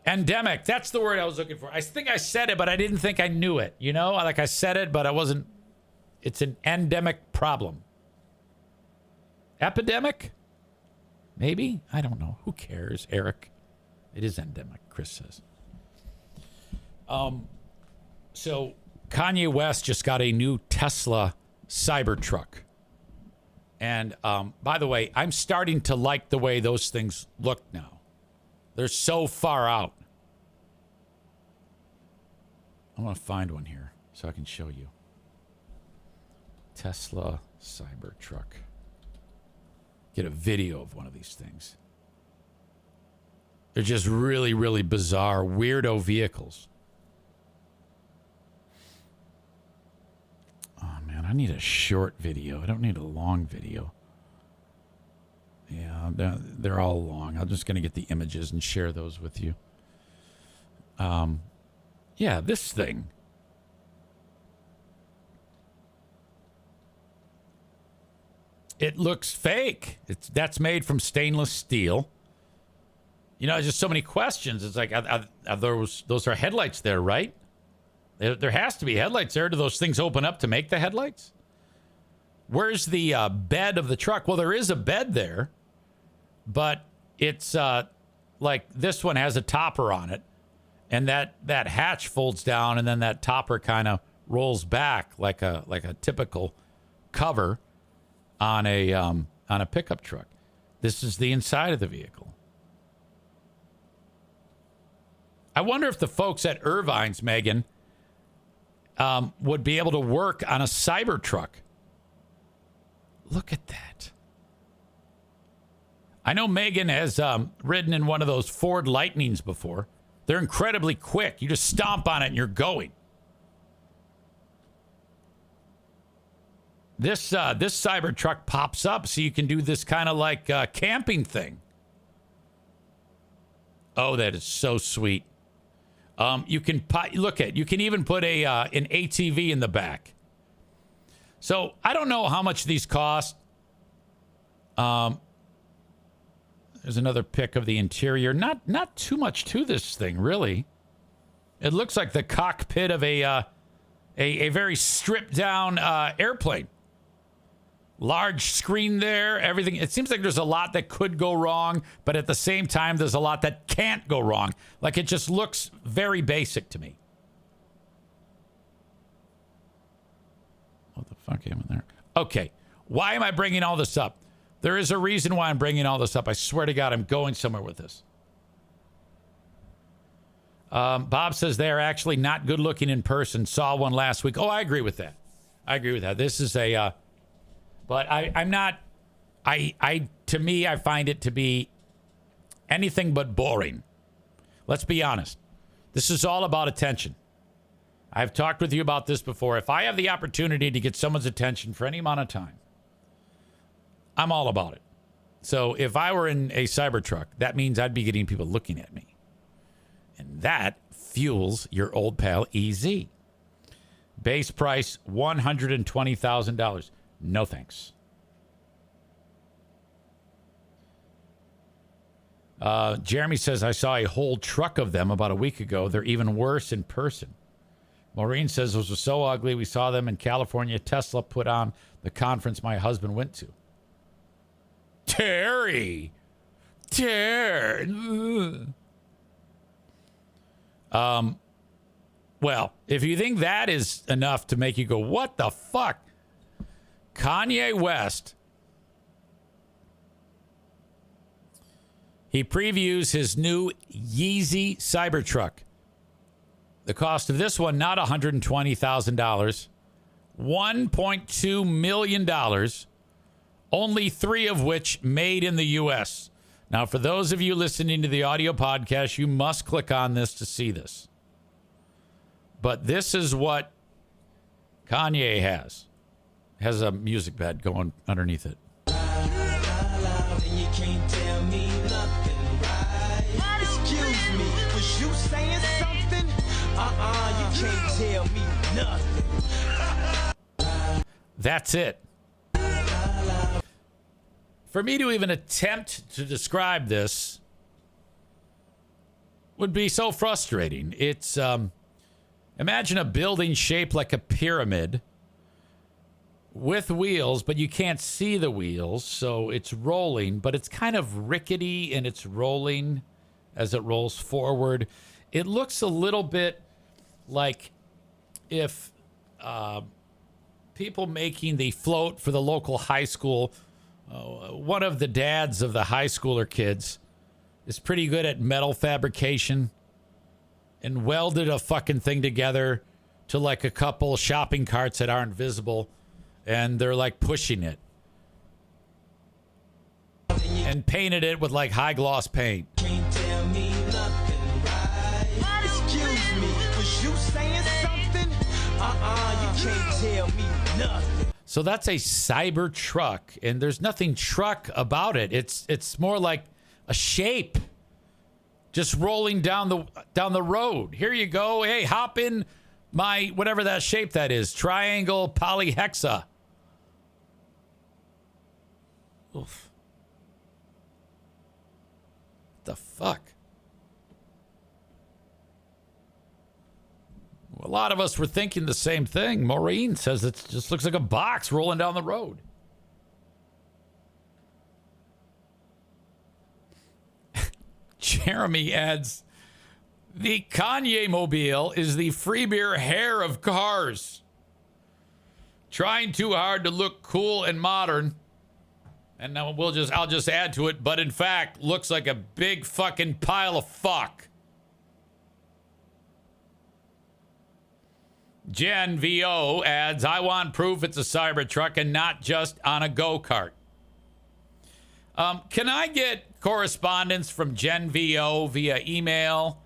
Endemic. That's the word I was looking for. I think I said it, but I didn't think I knew it. You know, like I said it, but I wasn't. It's an endemic problem. Epidemic? Maybe? I don't know. Who cares, Eric? It is endemic, Chris says. So Kanye West just got a new Tesla Cybertruck. And by the way, I'm starting to like the way those things look now. They're so far out. I want to find one here so I can show you. Tesla Cybertruck. Get a video of one of these things. They're just really, really bizarre, weirdo vehicles. Oh, man, I need a short video. I don't need a long video. Yeah, they're all long. I'm just going to get the images and share those with you. Yeah, this thing. It looks fake. That's made from stainless steel. You know, just so many questions. It's like, are those are headlights there, right? There has to be headlights there. Do those things open up to make the headlights? Where's the bed of the truck? Well, there is a bed there, but it's like this one has a topper on it, and that hatch folds down, and then that topper kind of rolls back like a typical cover on a pickup truck. This is the inside of the vehicle. I wonder if the folks at Irvine's, Megan, would be able to work on a Cybertruck. Look at that. I know Megan has ridden in one of those Ford Lightnings before. They're incredibly quick. You just stomp on it and you're going. This Cybertruck pops up so you can do this kind of like camping thing. Oh, that is so sweet. You can you can even put an ATV in the back. So I don't know how much these cost. There's another pic of the interior. Not too much to this thing, really. It looks like the cockpit of a very stripped down airplane. Large screen there, everything. It seems like there's a lot that could go wrong, but at the same time, there's a lot that can't go wrong. Like, it just looks very basic to me. What the fuck am I there? Okay, why am I bringing all this up? There is a reason why I'm bringing all this up. I swear to God, I'm going somewhere with this. Bob says they are actually not good looking in person. Saw one last week. Oh, I agree with that. This is a... But I'm not, to me, I find it to be anything but boring. Let's be honest. This is all about attention. I've talked with you about this before. If I have the opportunity to get someone's attention for any amount of time, I'm all about it. So if I were in a Cybertruck, that means I'd be getting people looking at me. And that fuels your old pal EZ. Base price, $120,000. No thanks. Jeremy says, I saw a whole truck of them about a week ago. They're even worse in person. Maureen says, those were so ugly. We saw them in California. Tesla put on the conference my husband went to. Terry. Well, if you think that is enough to make you go, what the fuck? Kanye West, he previews his new Yeezy Cybertruck. The cost of this one, not $120,000, $1.2 million, only 3 of which made in the U.S. Now, for those of you listening to the audio podcast, you must click on this to see this. But this is what Kanye has. Has a music bed going underneath it. Excuse me, was you saying something? You can't tell me nothing. That's it. For me to even attempt to describe this would be so frustrating. It's, imagine a building shaped like a pyramid with wheels, but you can't see the wheels, so it's rolling, but it's kind of rickety and it's rolling as it rolls forward. It looks a little bit like if people making the float for the local high school, one of the dads of the high schooler kids is pretty good at metal fabrication and welded a fucking thing together to like a couple shopping carts that aren't visible, and they're like pushing it and painted it with like high gloss paint. Can't tell me nothing, right? Excuse me, was you saying something? You can't tell me nothing. So that's a cyber truck, and there's nothing truck about it. It's more like a shape just rolling down the road. Here you go. Hey, hop in my whatever that shape that is. Triangle polyhexa. Oof. What the fuck? A lot of us were thinking the same thing. Maureen says it just looks like a box rolling down the road. Jeremy adds, the Kanye mobile is the free beer hair of cars. Trying too hard to look cool and modern. And now I'll just add to it, but in fact, looks like a big fucking pile of fuck. Jen VO adds, I want proof it's a Cybertruck and not just on a go-kart. Can I get correspondence from Jen VO via email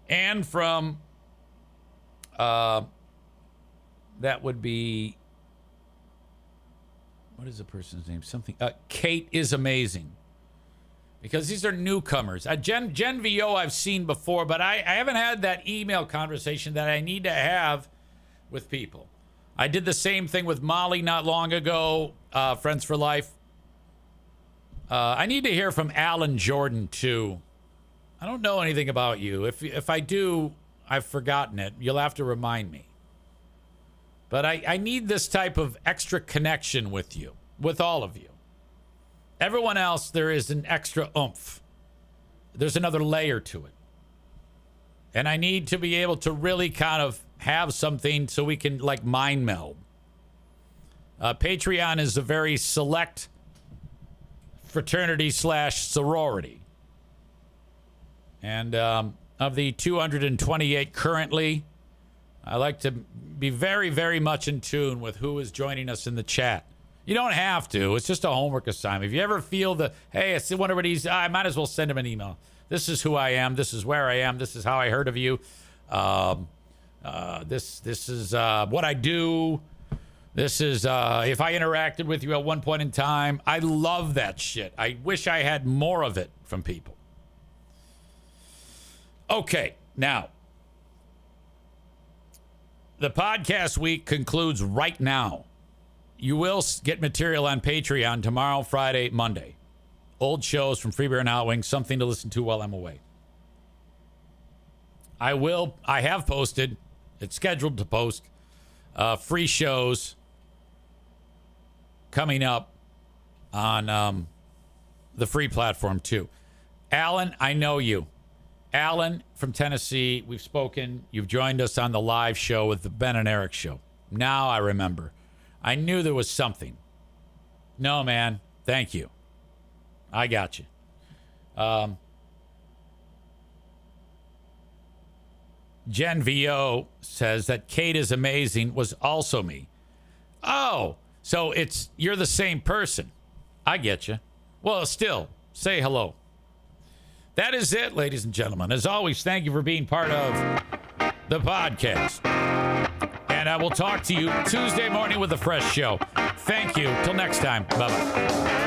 and from, that would be, what is the person's name? Something, Kate is amazing. Because these are newcomers. Jen VO I've seen before, but I haven't had that email conversation that I need to have with people. I did the same thing with Molly not long ago, Friends for Life. I need to hear from Alan Jordan, too. I don't know anything about you. If I do, I've forgotten it. You'll have to remind me. But I need this type of extra connection with you, with all of you. Everyone else, there is an extra oomph. There's another layer to it. And I need to be able to really kind of have something so we can like mind meld. Patreon is a very select fraternity / sorority. And of the 228 currently, I like to be very, very much in tune with who is joining us in the chat. You don't have to. It's just a homework assignment. If you ever feel hey, I wonder what I might as well send him an email. This is who I am. This is where I am. This is how I heard of you. This is what I do. This is if I interacted with you at one point in time. I love that shit. I wish I had more of it from people. Okay, now. The podcast week concludes right now. You will get material on Patreon tomorrow, Friday, Monday. Old shows from Free Beer and Hot Wings, something to listen to while I'm away. I have posted, it's scheduled to post, free shows coming up on the free platform too. Alan, I know you. Alan from Tennessee, we've spoken. You've joined us on the live show with the Ben and Eric show. Now I remember. I knew there was something. No, man. Thank you. I got you. Jen VO says that Kate is amazing was also me. Oh, so you're the same person. I get you. Well, still, say hello. That is it, ladies and gentlemen. As always, thank you for being part of the podcast. And I will talk to you Tuesday morning with a fresh show. Thank you. Till next time. Bye-bye.